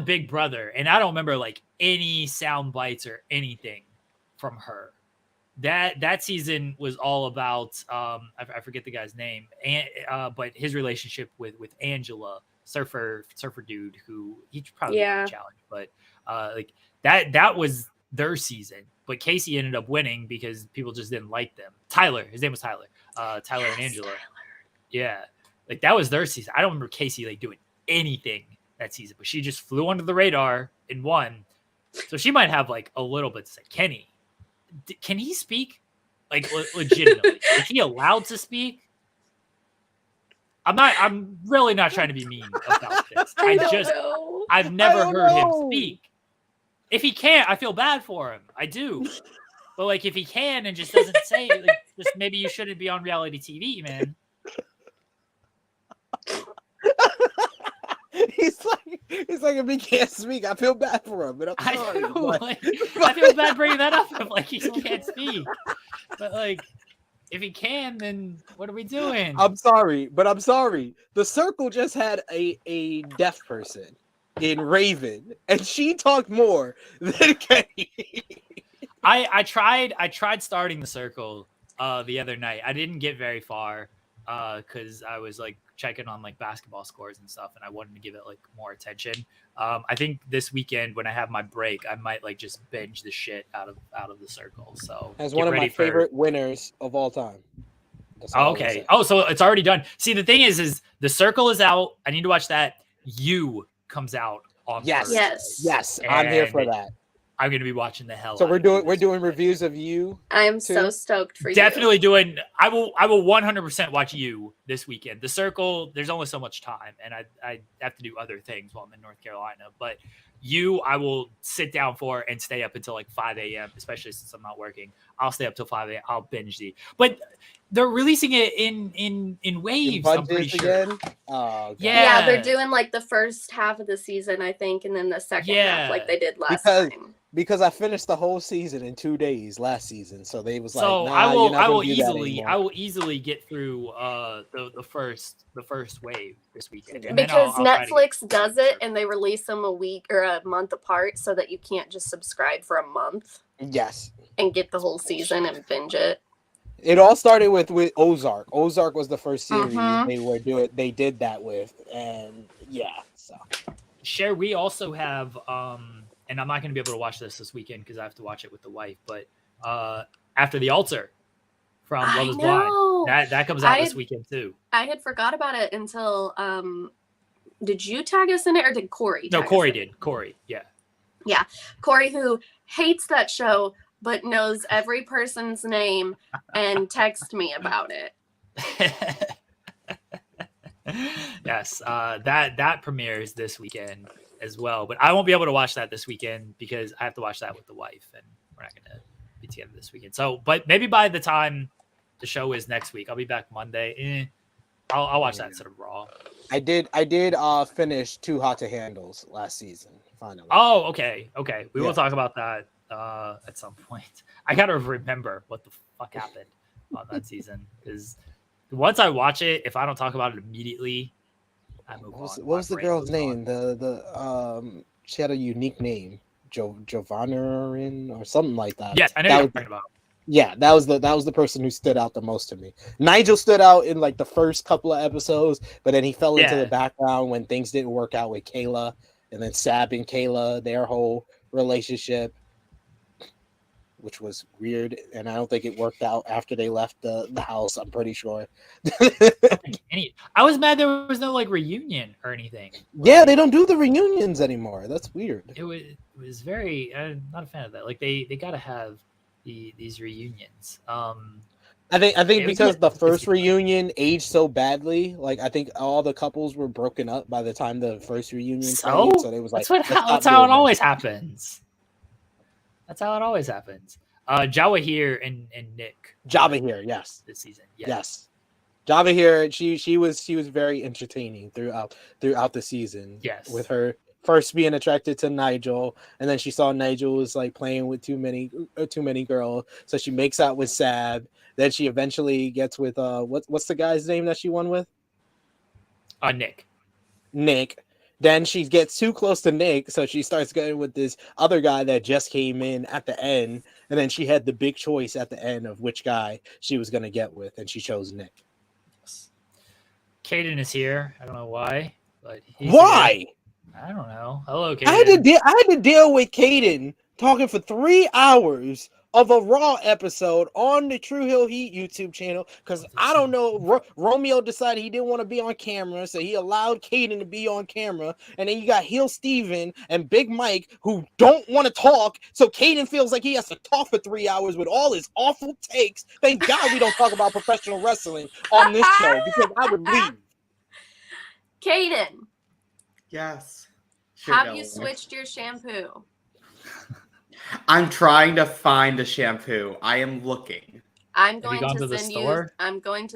Big Brother, and I don't remember any sound bites or anything from her. That season was all about I forget the guy's name, but his relationship with Angela, surfer dude, who he probably won the challenge, but that was their season. But Casey ended up winning because people just didn't like them. Tyler, his name was Tyler. Tyler and Angela. Tyler. Yeah, that was their season. I don't remember Casey doing anything that season, but she just flew under the radar and won. So she might have a little bit to say. Kenny, can he speak? Legitimately, is he allowed to speak? I'm really not trying to be mean about this. I've never heard him speak. If he can't, I feel bad for him. I do. But if he can and just doesn't say it, just maybe you shouldn't be on reality TV, man. He's like, if he can't speak, I feel bad for him. But I'm sorry. I feel bad bringing that up. He can't speak. But if he can, then what are we doing? I'm sorry. The Circle just had a deaf person in Raven, and she talked more than Kenny. I tried starting the Circle the other night. I didn't get very far because I was checking on basketball scores and stuff, and I wanted to give it more attention. I think this weekend when I have my break, I might just binge the shit out of the Circle. So as one of my favorite winners of all time. Oh, okay. Oh, so it's already done. See, the thing is the Circle is out. I need to watch that. You comes out on Thursday. Yes. I'm here for that. I'm going to be watching the hell. So we're doing reviews of You. I'm so stoked for Definitely doing. I will 100% watch You this weekend. The Circle, there's only so much time, and I have to do other things while I'm in North Carolina. But You, I will sit down for and stay up until 5 a.m. Especially since I'm not working. I'll stay up till 5 a.m. I'll binge but they're releasing it in waves. I'm pretty sure. Again? Oh, okay. Yeah, they're doing the first half of the season, I think, and then the second half they did last time. Because I finished the whole season in 2 days last season, so they was I will easily get through the first wave this weekend. And because Netflix does it, and they release them a week or a month apart, so that you can't just subscribe for a month. Yes, and get the whole season and binge it. It all started with Ozark. Ozark was the first series they did that with, and so. Cher, we also have and I'm not going to be able to watch this weekend because I have to watch it with the wife. But After the Altar from Love Is Blind, that comes out this weekend too. I had forgot about it until. Did you tag us in it, or did Corey? No, Corey did. Corey, yeah. Corey, who hates that show but knows every person's name and texts me about it. Yes, that premieres this weekend as well, but I won't be able to watch that this weekend because I have to watch that with the wife, and we're not going to be together this weekend. So, but maybe by the time the show is next week, I'll be back Monday. I'll watch that instead of Raw. I did finish Too Hot to Handle last season finally. Oh, okay. We will talk about that at some point. I gotta remember what the fuck happened on that season, because once I watch it, if I don't talk about it immediately, I move on. What was the girl's name? She had a unique name, Giovanna or something like that. Yes, I know what you're talking about. Yeah, that was the person who stood out the most to me. Nigel stood out in the first couple of episodes, but then he fell into the background when things didn't work out with Kayla, and then Sab and Kayla, their whole relationship. which was weird, and I don't think it worked out after they left the house. I'm pretty sure. I was mad there was no like reunion or anything. Yeah, they don't do the reunions anymore. That's weird. It was very. I'm not a fan of that. Like they got to have these reunions. I think because the first reunion aged so badly, like I think all the couples were broken up by the time the first reunion played, so they was like, that's how it always happens. That's how it always happens. Jawahir and Nick. Jawahir, yes, this season, yes. Jawahir, she was very entertaining throughout the season. Yes, with her first being attracted to Nigel, and then she saw Nigel was like playing with too many girls, so she makes out with Sab. Then she eventually gets with what's the guy's name that she won with? Nick. Then she gets too close to Nick, so she starts getting with this other guy that just came in at the end, and then she had the big choice at the end of which guy she was gonna get with, and she chose Nick. Caden is here. I don't know why, but why? Here. I don't know. Hello, Caden. I had to deal with Caden talking for 3 hours of a Raw episode on the True Hill Heat YouTube channel because I don't know. Romeo decided he didn't want to be on camera, so he allowed Caden to be on camera. And then you got Heel Steven and Big Mike who don't want to talk, so Caden feels like he has to talk for 3 hours with all his awful takes. Thank God we don't talk about professional wrestling on this show because I would leave. Caden. Yes. Have you switched your shampoo? I'm trying to find a shampoo. I am looking. I'm going to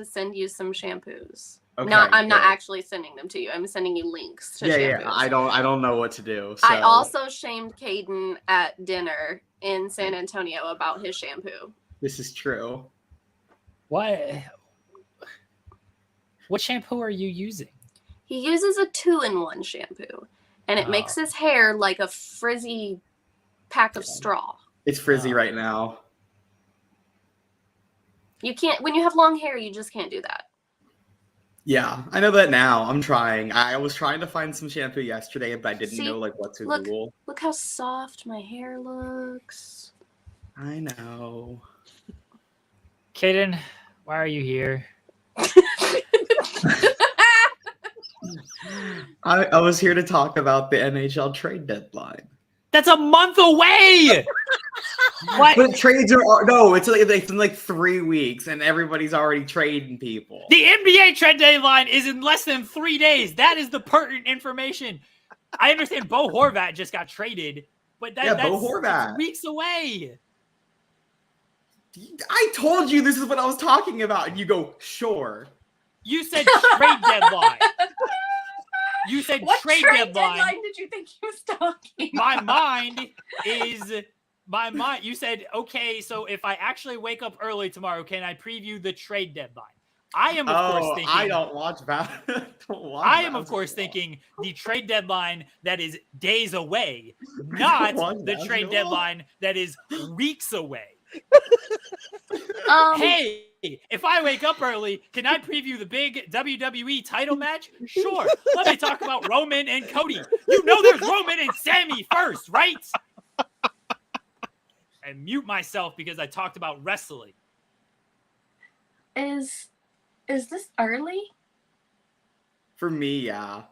send you some shampoos. Okay, I'm not actually sending them to you. I'm sending you links to shampoos. Yeah. I don't know what to do. So. I also shamed Caden at dinner in San Antonio about his shampoo. This is true. What shampoo are you using? He uses a 2-in-1 shampoo, and it makes his hair like a frizzy pack of straw. It's frizzy right now. You can't, when you have long hair, you just can't do that. Yeah, I know that now. I'm trying. I was trying to find some shampoo yesterday, but I didn't know like what to Google. Look how soft my hair looks. I know. Caden, why are you here? I was here to talk about the NHL trade deadline. That's a month away. What? But trades are no. It's in like 3 weeks, and everybody's already trading people. The NBA trade deadline is in less than 3 days. That is the pertinent information. I understand Bo Horvat just got traded, but that's weeks away. I told you this is what I was talking about, and you go, sure. You said trade deadline. You said what trade deadline did you think he was talking about? My mind. You said, okay, so if I actually wake up early tomorrow, can I preview the trade deadline? I am, of course, thinking. I don't watch that. I am, of course, thinking the trade deadline that is days away, not the trade deadline that is weeks away. Hey, if I wake up early, can I preview the big WWE title match? Sure. Let me talk about Roman and Cody. You know there's Roman and Sammy first, right? And mute myself because I talked about wrestling. Is this early? For me, yeah.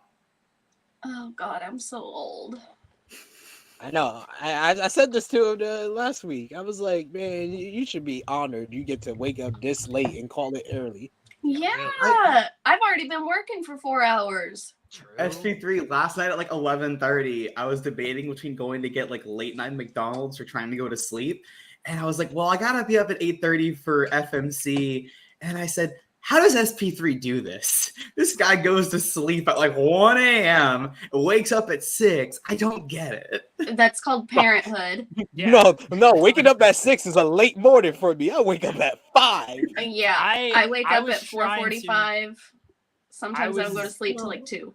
Oh God, I'm so old. I know. I said this to him last week. I was like, man, you should be honored. You get to wake up this late and call it early. Yeah, I've already been working for 4 hours. True. SP3 last night at like 11:30, I was debating between going to get like late night McDonald's or trying to go to sleep. And I was like, well, I gotta be up at 8:30 for FMC. And I said, how does SP3 do this? This guy goes to sleep at like 1 a.m. wakes up at 6. I don't get it. That's called parenthood. Yeah. No, waking up at 6 is a late morning for me. I wake up at 5. Yeah, I wake up at 4:45. Sometimes I go to sleep till like 2.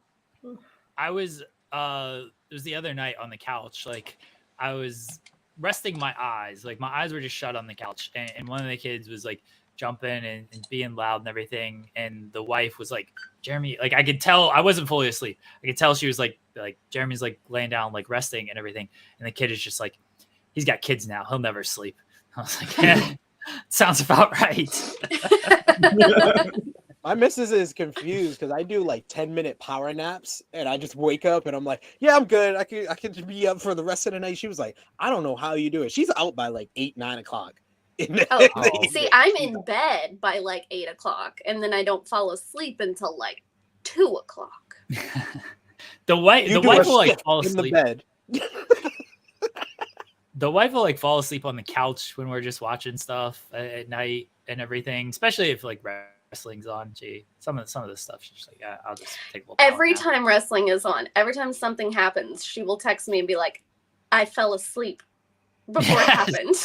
I was it was the other night on the couch. Like I was resting my eyes. Like my eyes were just shut on the couch, and one of the kids was like jumping and being loud and everything. And the wife was like, Jeremy, like I could tell I wasn't fully asleep. I could tell she was like Jeremy's like laying down, like resting and everything. And the kid is just like, he's got kids now. He'll never sleep. I was like, yeah, sounds about right. My missus is confused because I do like 10-minute power naps and I just wake up and I'm like, yeah, I'm good. I can just be up for the rest of the night. She was like, I don't know how you do it. She's out by like 8, 9 o'clock. See, I'm in bed by like 8 o'clock, and then I don't fall asleep until like 2 o'clock. The wife will like fall in asleep the bed. The wife will like fall asleep on the couch when we're just watching stuff at night and everything, especially if like wrestling's on. Some of the stuff she's just like, yeah, I'll just take a little Every time wrestling is on, every time something happens, she will text me and be like, I fell asleep before it happened.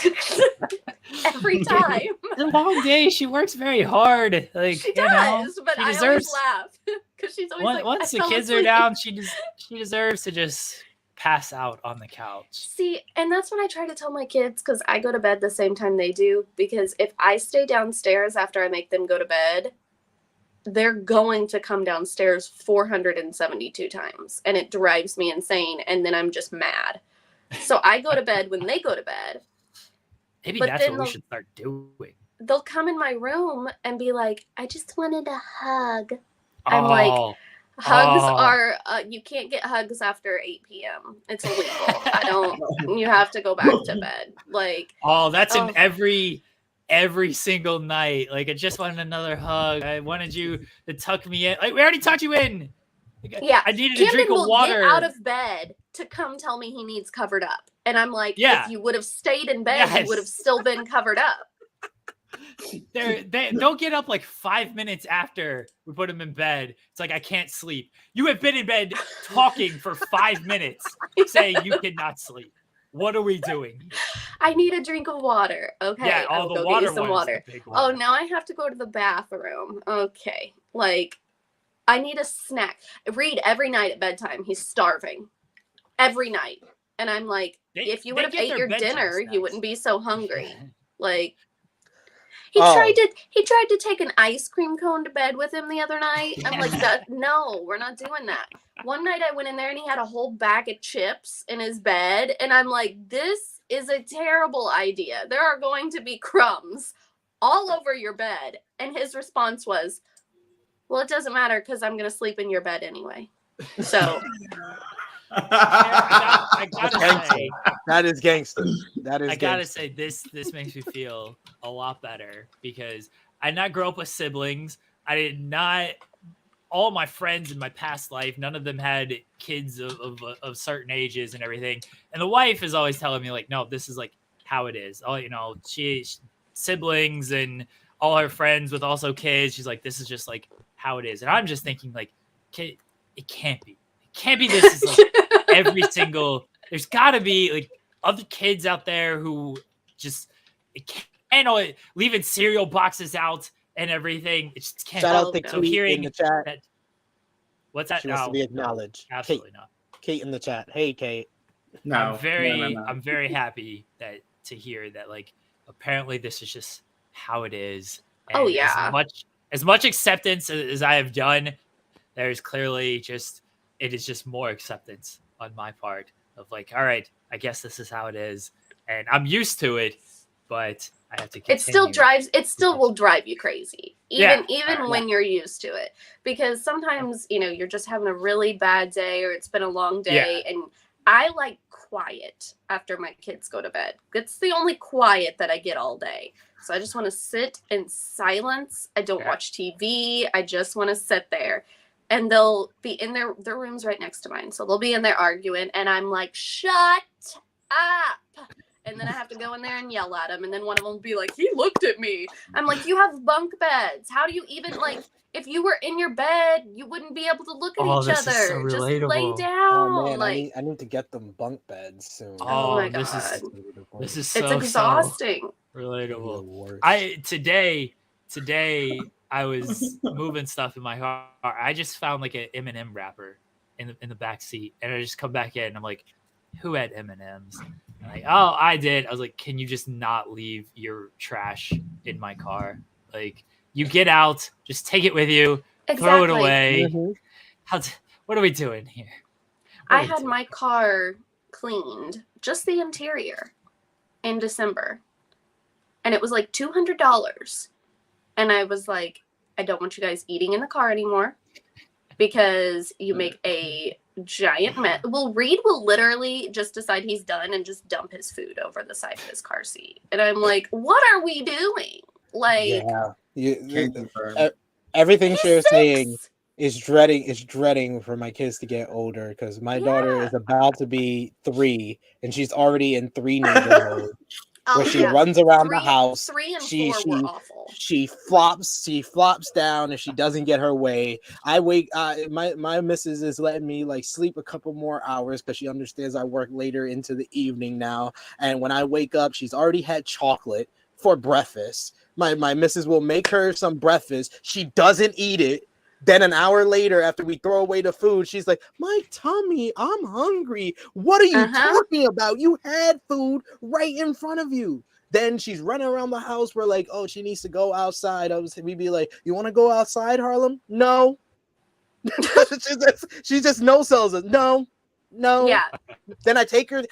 Every time. The long day, she works very hard. Like she does, but I always laugh because she's always like, once the kids are down, she deserves to just pass out on the couch. See, and that's what I try to tell my kids, because I go to bed the same time they do, because if I stay downstairs after I make them go to bed, they're going to come downstairs 472 times, and it drives me insane, and then I'm just mad. So I go to bed when they go to bed. Maybe that's what we should start doing. They'll come in my room and be like, I just wanted a hug. I'm like, hugs are, you can't get hugs after 8 p.m. It's illegal. You have to go back to bed. Like, that's in every single night. Like, I just wanted another hug. I wanted you to tuck me in. Like, we already tucked you in. Yeah. I needed a drink of water. Get out of bed to come tell me he needs covered up. And I'm like, if you would have stayed in bed, you would have still been covered up. They'll get up like 5 minutes after we put him in bed. It's like, I can't sleep. You have been in bed talking for 5 minutes saying you cannot sleep. What are we doing here? I need a drink of water. Okay. Yeah, I'll the go water get you some water. Oh, now I have to go to the bathroom. Okay. Like, I need a snack. Reed every night at bedtime. He's starving. Every night. And I'm like, if you would have ate your dinner, snacks, you wouldn't be so hungry. Like, he tried to take an ice cream cone to bed with him the other night. I'm like, no, we're not doing that. One night I went in there and he had a whole bag of chips in his bed. And I'm like, this is a terrible idea. There are going to be crumbs all over your bed. And his response was, well, it doesn't matter because I'm going to sleep in your bed anyway. So I gotta say, that is gangster. I gotta say, this makes me feel a lot better, because I did not grow up with siblings. I did not. All my friends in my past life, none of them had kids of certain ages and everything. And the wife is always telling me, like, no, this is like how it is. Oh, she siblings and all her friends with also kids. She's like, this is just like how it is. And I'm just thinking, like, it can't be. It can't be this is like every single. There's got to be like other kids out there who just can't leaving cereal boxes out and everything. It just can't. Shout out to Kate in the chat. What's that? She wants to be acknowledged. Absolutely not. Kate in the chat. Hey, Kate. No, I'm very happy to hear that. Like, apparently this is just how it is. And as much acceptance as I have done, there's clearly it is just more acceptance on my part of like, all right, I guess this is how it is, and I'm used to it, but I have to continue. It still will drive you crazy, even when you're used to it, because sometimes you're just having a really bad day or it's been a long day, and I like quiet after my kids go to bed. It's the only quiet that I get all day. So I just want to sit in silence. I don't watch TV. I just want to sit there. And they'll be in their room's right next to mine. So they'll be in there arguing. And I'm like, shut up. And then I have to go in there and yell at them. And then one of them will be like, he looked at me. I'm like, you have bunk beds. How do you even, like, if you were in your bed, you wouldn't be able to look at each other. So just lay down. Oh, man, like, I need to get them bunk beds soon. Oh my God. This is it's exhausting. So relatable. Today I was moving stuff in my car. I just found like an M&M wrapper in the back seat, and I just come back in and I'm like, who had M&Ms? Like, oh, I did. I was like, can you just not leave your trash in my car? Like, you get out, just take it with you, throw it away. Mm-hmm. What are we doing here? I had my car cleaned, just the interior, in December. and it was like $200. And I was like, I don't want you guys eating in the car anymore because you make a giant mess. Well, Reed will literally just decide he's done and just dump his food over the side of his car seat. And I'm like, what are we doing? Like, yeah, Can't confirm. everything he's she's 6. saying is dreading for my kids to get older because my daughter is about to be 3 and she's already in 3 ninja mode. Where she runs around the house. 3 and she 4 were awful. She flops down and she doesn't get her way. I wake my missus is letting me like sleep a couple more hours because she understands I work later into the evening now. And when I wake up, she's already had chocolate for breakfast. My missus will make her some breakfast. She doesn't eat it. Then an hour later, after we throw away the food, she's like, my tummy, I'm hungry. What are you talking about? You had food right in front of you. Then she's running around the house. We're like, oh, she needs to go outside. We'd be like, you want to go outside, Harlem? No. she just no sells it. No. Yeah. Then I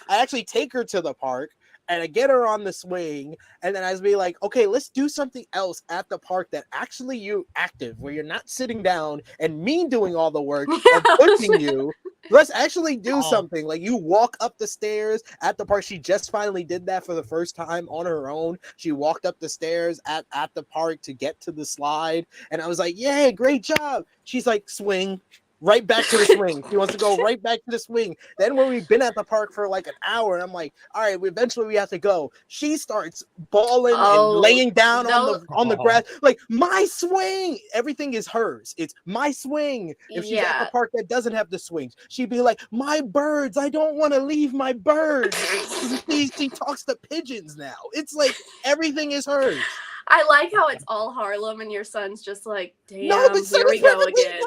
actually take her to the park. And I get her on the swing, and then I'd be like, okay, let's do something else at the park that actually you active, where you're not sitting down and me doing all the work of pushing you. Let's actually do something. Like you walk up the stairs at the park. She just finally did that for the first time on her own. She walked up the stairs at the park to get to the slide. And I was like, yeah, great job. She's like, swing. Right back to the swing. She wants to go right back to the swing. Then when we've been at the park for like an hour, and I'm like, all right, eventually we have to go. She starts bawling and laying down on the grass. Like, my swing. Everything is hers. It's my swing. If she's at the park that doesn't have the swings, she'd be like, my birds. I don't want to leave my birds. she talks to pigeons now. It's like everything is hers. I like how it's all Harlem and your son's just like, damn, no, but here we go again.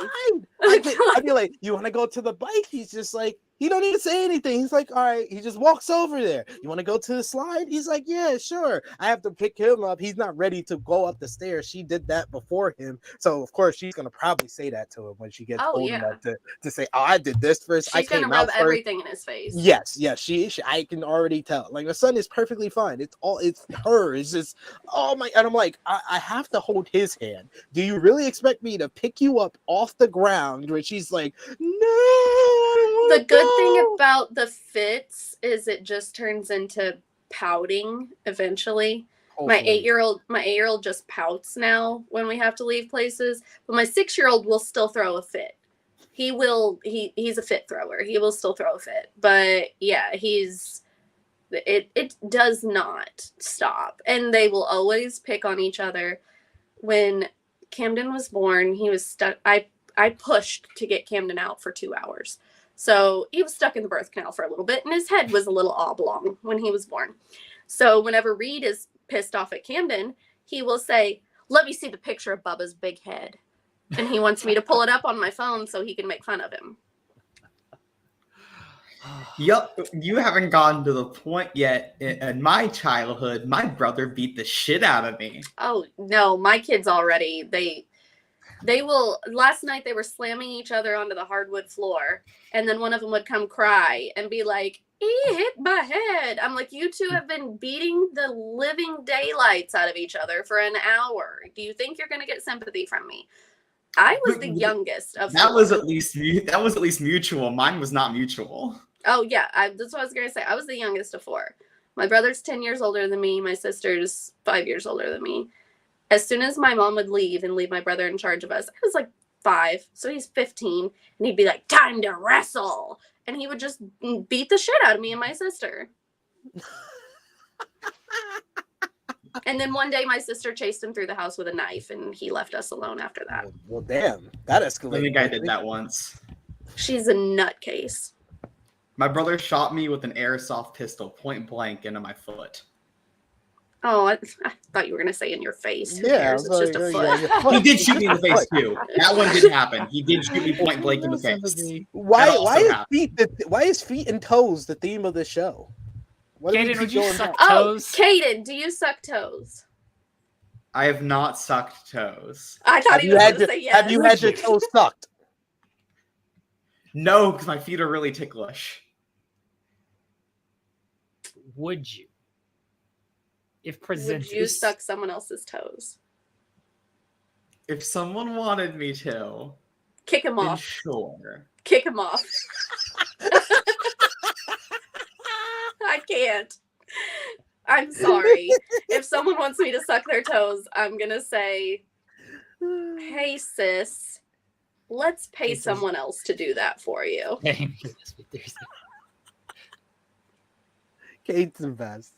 I'd be like, you want to go to the bike? He's just like, he don't even say anything. He's like, all right. He just walks over there. You want to go to the slide? He's like, yeah, sure. I have to pick him up. He's not ready to go up the stairs. She did that before him. So, of course, she's going to probably say that to him when she gets old enough to say, oh, I did this first. She's going to rub everything in his face. Yes. She, I can already tell. Like, my son is perfectly fine. It's her. It's just, oh my. And I'm like, I have to hold his hand. Do you really expect me to pick you up off the ground where she's like, no. The good thing about the fits is it just turns into pouting eventually. Hopefully. My 8-year-old just pouts now when we have to leave places, but my 6-year-old will still throw a fit. He's a fit thrower. He will still throw a fit. But yeah, it does not stop. And they will always pick on each other. When Camden was born, he was stuck. I pushed to get Camden out for 2 hours. So he was stuck in the birth canal for a little bit, and his head was a little oblong when he was born. So whenever Reed is pissed off at Camden, he will say, let me see the picture of Bubba's big head. And he wants me to pull it up on my phone so he can make fun of him. Yup, you haven't gotten to the point yet. In my childhood, my brother beat the shit out of me. Oh, no, my kids already, they will, last night they were slamming each other onto the hardwood floor, and then one of them would come cry and be like, he hit my head. I'm like, you two have been beating the living daylights out of each other for an hour. Do you think you're going to get sympathy from me? I was the youngest of that was at least mutual. Mine was not mutual. Oh yeah, that's what I was going to say. I was the youngest of 4. My brother's 10 years older than me. My sister's 5 years older than me. As soon as my mom would leave and leave my brother in charge of us, I was like 5, so he's 15, and he'd be like, time to wrestle. And he would just beat the shit out of me and my sister. And then one day my sister chased him through the house with a knife, and he left us alone after that. Well, damn, that escalated. I think I did that once. She's a nutcase. My brother shot me with an airsoft pistol point blank into my foot. Oh, I thought you were going to say in your face. Who Yeah, cares? It's just a foot. yeah. He did shoot me in the face too. That one didn't happen. He did shoot me point blank in the face. Why is feet and toes the theme of the show? Kaden, would you suck Oh, toes? Kaden, do you suck toes? I have not sucked toes. I thought he was going to say yes. Have you had your toes sucked? No, because my feet are really ticklish. Would you? if presented. Would you suck someone else's toes? If someone wanted me to, Kick him then off. sure. Kick him off. I can't. I'm sorry. If someone wants me to suck their toes, I'm going to say, hey, sis, let's pay someone else to do that for you. Kate's the best.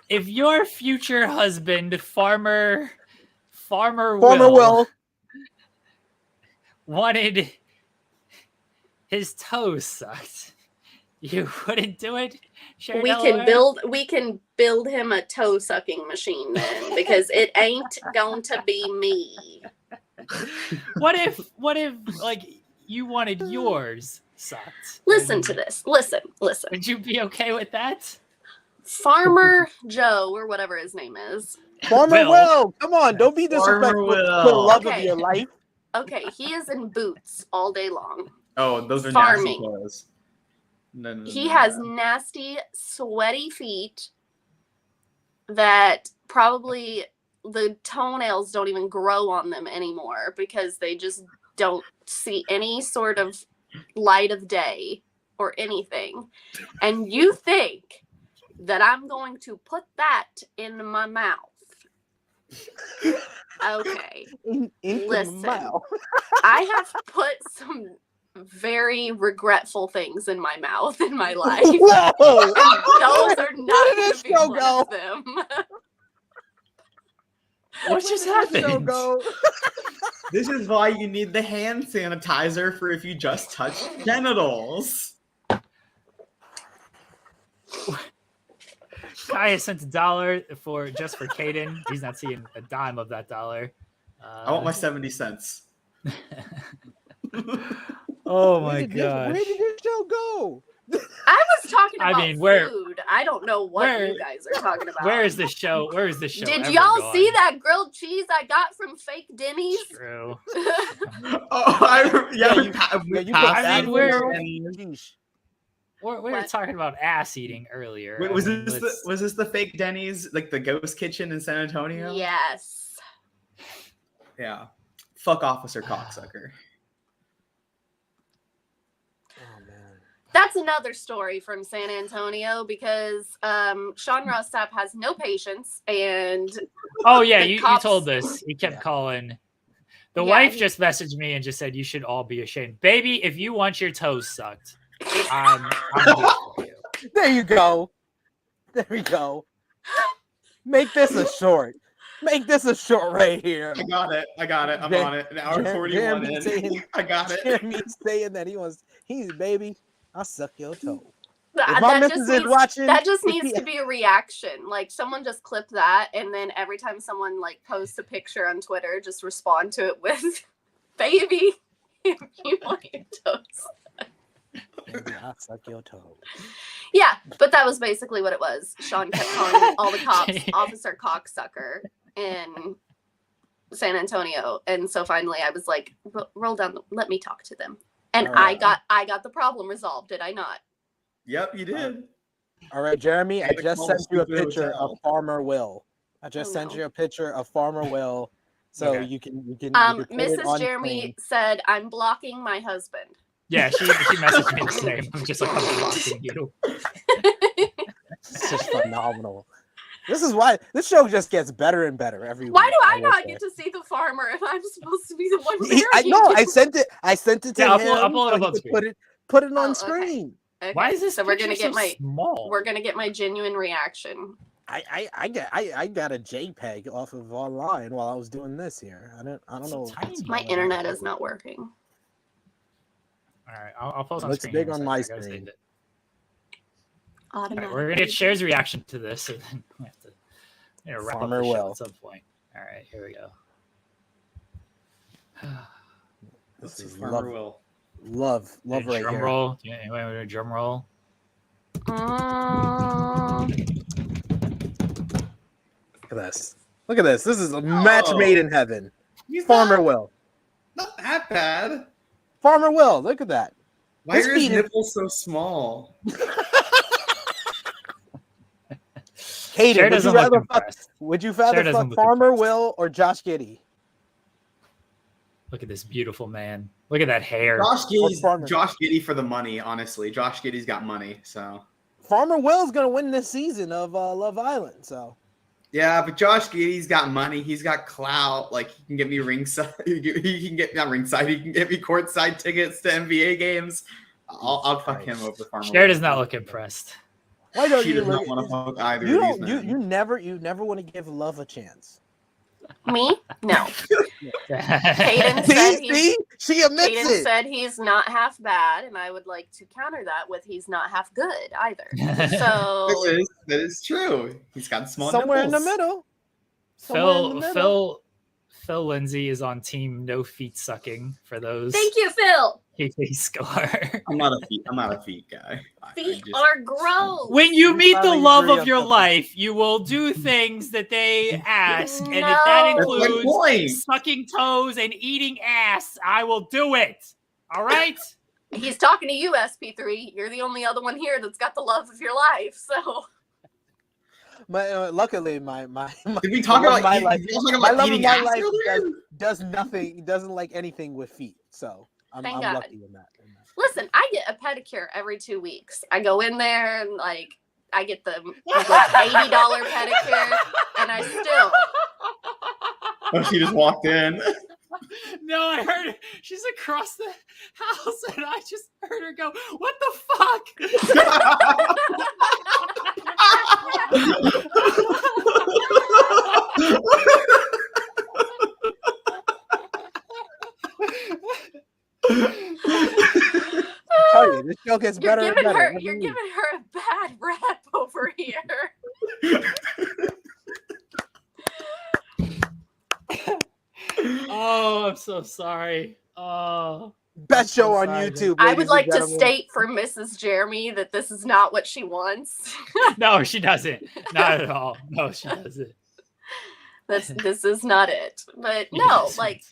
If your future husband, Farmer Will wanted his toes sucked, you wouldn't do it? We can build him a toe sucking machine then, because it ain't going to be me. What if like you wanted yours sucked? Listen to this. Listen. Would you be okay with that? Farmer Joe, or whatever his name is. Farmer Will, come on, don't be disrespectful to the love of your life. Okay, he is in boots all day long. Oh, those are farming. nasty clothes. No, He has nasty, sweaty feet that probably the toenails don't even grow on them anymore because they just don't see any sort of light of day or anything. And you think that I'm going to put that in my mouth? Okay. Listen, I have put some very regretful things in my mouth in my life. Whoa! Those are not going to be one of them. What just happened? This is why you need the hand sanitizer for if you just touch genitals. Kaya sent $1 for Caden. He's not seeing a dime of that $1. I want my 70 cents. Oh my god! Where did this show go? I was talking about food. I don't know what you guys are talking about. Where is the show? Did y'all see that grilled cheese I got from fake Denny's? It's true. We were talking about ass eating earlier. Wait, was this the fake Denny's, like the ghost kitchen in San Antonio? Yes. Yeah. Fuck Officer Cocksucker. That's another story from San Antonio because Sean Ross Sapp has no patience and you told this. He kept calling. The wife just messaged me and just said you should all be ashamed. Baby, if you want your toes sucked, I'm here for you. There you go. There we go. Make this a short. Make this a short right here. I got it. I'm on it. An hour 41 in. I got it. Jeremy's saying that he's baby. I'll suck your toe. That just needs to be a reaction. Like someone just clip that, and then every time someone like posts a picture on Twitter, just respond to it with "Baby, if you want your toes." Baby, I'll suck your toe. Yeah, but that was basically what it was. Sean kept calling all the cops Officer Cocksucker in San Antonio, and so finally I was like, "Roll down. Let me talk to them." And right. I got the problem resolved, did I not? Yep, you did. All right, Jeremy, I just sent you a picture of Farmer Will. Sent you a picture of Farmer Will, so you can Mrs. Jeremy screen. Said, "I'm blocking my husband." Yeah, she messaged me the same. I'm just like, I'm blocking you. It's just phenomenal. This is why this show just gets better and better every week. Why do I not get to see the farmer if I'm supposed to be the one? I know. I sent it to him. Upload it on screen. Put it on screen. Okay. Why is this? So we're gonna get small? We're gonna get my genuine reaction. I got a JPEG off of online while I was doing this here. I don't know. My internet is not working. All right, I'll post on screen. Looks big on my screen. Right, we're gonna get Cher's reaction to this, so then we have to wrap up the show at some point. All right, here we go. This is Farmer Will. Love right here. Drum roll. Yeah, anybody want to do a drum roll? Look at this. This is a match made in heaven. Farmer Will. Not that bad. Farmer Will. Look at that. Why are his nipples so small? Hayden, Cher doesn't look impressed. would you Cher rather doesn't fuck look Farmer impressed. Will or Josh Giddey? Look at this beautiful man. Look at that hair. Josh Farmer. Giddey for the money, honestly. Josh Giddey's got money, so. Farmer Will's gonna win this season of Love Island, so. Yeah, but Josh Giddey's got money. He's got clout. Like, he can get me ringside. He can get not ringside. He can get me courtside tickets to NBA games. I'll fuck him over Farmer. Cher does not look impressed. Why don't She you does not want to fuck either You of these don't. You men. never want to give love a chance. Me? No. Hayden said See, she admits Hayden it. said he's not half bad, and I would like to counter that with he's not half good either. So That is true. He's got small Somewhere in the nipples. middle. Somewhere in the middle. Phil Lindsay is on team no feet sucking for those. thank you, Phil. He score. I'm not a feet guy. Feet are gross. When you We meet the finally love agree of on your something. life, you will do things that they ask, and if that No. That's my includes point. sucking toes and eating ass, I will do it. All right. He's talking to you, SP3. You're the only other one here that's got the love of your life. So Luckily, my Did we talk the love about of my eating- life? you also talking My about love of eating my ass life earlier? does nothing. Doesn't like anything with feet. So I'm Thank God. lucky in that. listen, I get a pedicure every 2 weeks. I go in there and like I get the $80 pedicure, and I still. Oh, she just walked in. No, I heard it. She's across the house, and I just heard her go, "What the fuck?" Tell you, this show gets better and better. every You're week. giving her a bad rap over here. Oh, I'm so sorry. Oh, Best show on sorry, YouTube. I ladies would and like to gentlemen. state for Mrs. Jeremy that this is not what she wants. no, she doesn't. Not at all. No, she doesn't. This is not it. But She no, doesn't. like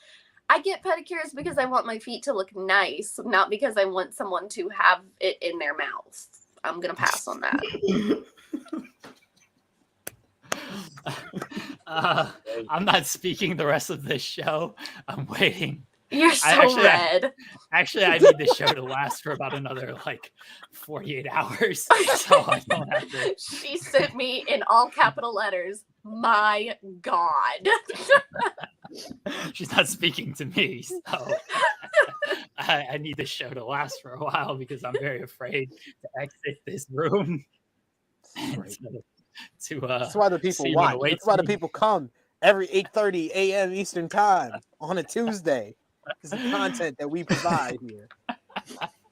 I get pedicures because I want my feet to look nice, not because I want someone to have it in their mouth. I'm gonna pass on that. I'm not speaking the rest of this show. I'm waiting. You're so actually- red. Actually, I need this show to last for about another 48 hours, so I don't have to. She sent me in all capital letters, "My God." She's not speaking to me, so I need this show to last for a while because I'm very afraid to exit this room. Great. To That's why the people see what watch. awaits That's why the me. people come every 8:30 a.m. Eastern Time on a Tuesday. It's the content that we provide here.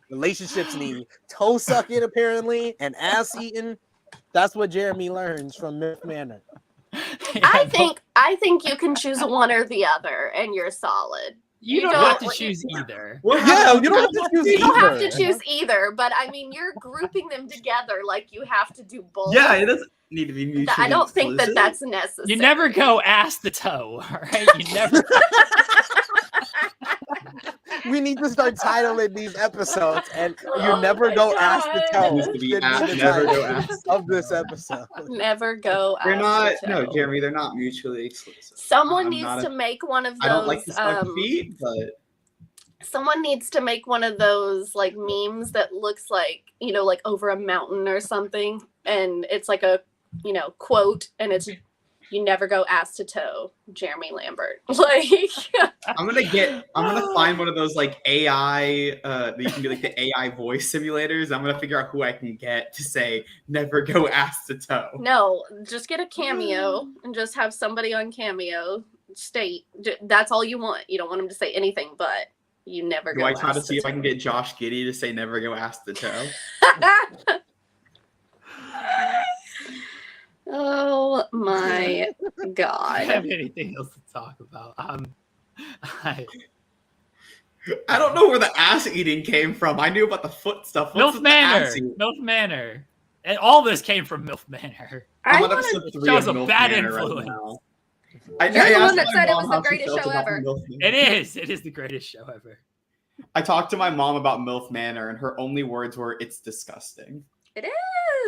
Relationships need toe sucking apparently and ass eating. That's what Jeremy learns from Myth Manor. I think you can choose one or the other, and you're solid. you you don't don't- have to choose either. What Yeah, happened? you don't have to choose You don't have to either. choose either, but I mean, you're grouping them together like you have to do both. Yeah, it doesn't need to be mutually I don't think that exclusive. that's necessary. You never go ass to toe, all right? You never. We need to start titling these episodes, and you Oh never my go ass to God. toe. It needs to be Should ass- the never go title ass of this episode. Never go. They're ass not. to No, toe. Jeremy, they're not mutually exclusive. Someone I'm needs not to make one of I don't like those. to suck feet, but Someone needs to make one of those like memes that looks like like over a mountain or something, and it's like a quote, and it's "You never go ass to toe, Jeremy Lambert." Like. I'm gonna find one of those like AI that you can do like the AI voice simulators. I'm gonna figure out who I can get to say never go ass to toe. No, just get a cameo and just have somebody on cameo state. That's all you want. You don't want them to say anything, but you never Do go. I try to ass see if I toe. can get Josh Giddey to say never go ass to toe? Oh my I don't God. have anything else to talk about. I don't know where the ass eating came from. I knew about the foot stuff. What's MILF with the ass Manor. eating? MILF Manor. And all this came from MILF Manor. I'm I on wanna- episode 3 shows of a MILF bad Manor influence. right now. You're the one asked that my said it mom was the how she greatest felt show about ever. MILF Manor. It is. It is the greatest show ever. I talked to my mom about MILF Manor, and her only words were, "It's disgusting." It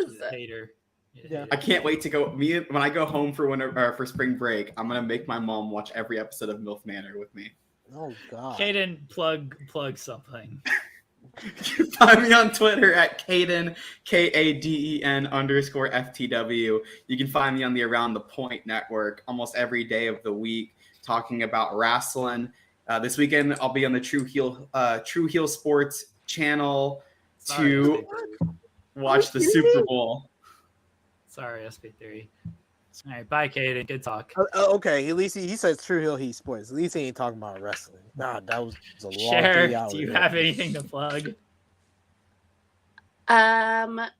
She's is. a hater. Yeah. I can't wait to go. When I go home for for spring break, I'm gonna make my mom watch every episode of MILF Manor with me. Oh God. Caden, plug something. You can find me on Twitter at Caden, KADEN_FTW. You can find me on the Around the Point Network almost every day of the week, talking about wrestling. This weekend, I'll be on the True Heel Sports channel to watch the Super Bowl. Sorry, SP3. All right, bye, Caden. Good talk. Okay, at least he says True Hill Heat Sports. At least he ain't talking about wrestling. Nah, that was a long 3 Cher, hours. do you have anything to plug? Not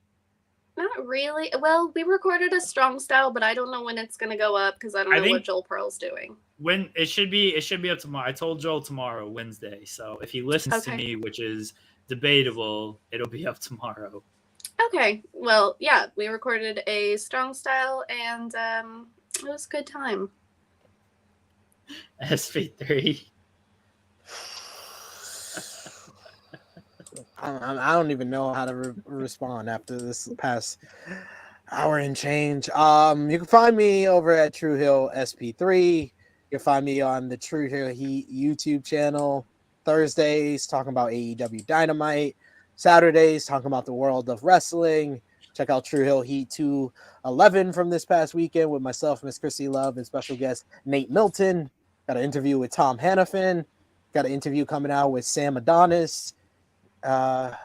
really. Well, we recorded a strong style, but I don't know when it's gonna go up because I don't know what Joel Pearl's doing. When it should be up tomorrow. I told Joel tomorrow, Wednesday. So if he listens to me, which is debatable, it'll be up tomorrow. Okay. Well, yeah, we recorded a strong style, and it was a good time. SP3. I don't even know how to respond after this past hour and change. You can find me over at True Hill SP3. You can find me on the True Hill Heat YouTube channel. Thursdays talking about AEW Dynamite. Saturdays talking about the world of wrestling. Check out True Hill Heat 211 from this past weekend with myself, Miss Chrissy Love, and special guest Nate Milton. Got an interview with Tom Hannafin. Got an interview coming out with Sam Adonis. What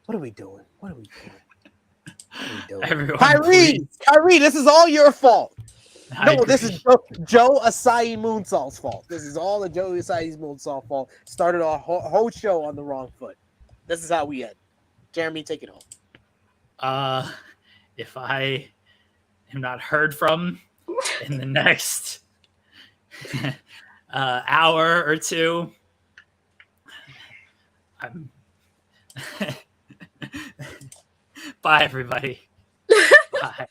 are we doing? Everyone, Kyrie, this is all your fault. No, this is Joe Asai Moonsalt's fault. This is all of Joe Asai Moonsalt's fault. Started our whole show on the wrong foot. This is how we end. Jeremy, take it home. If I am not heard from in the next hour or two, bye, everybody. Bye.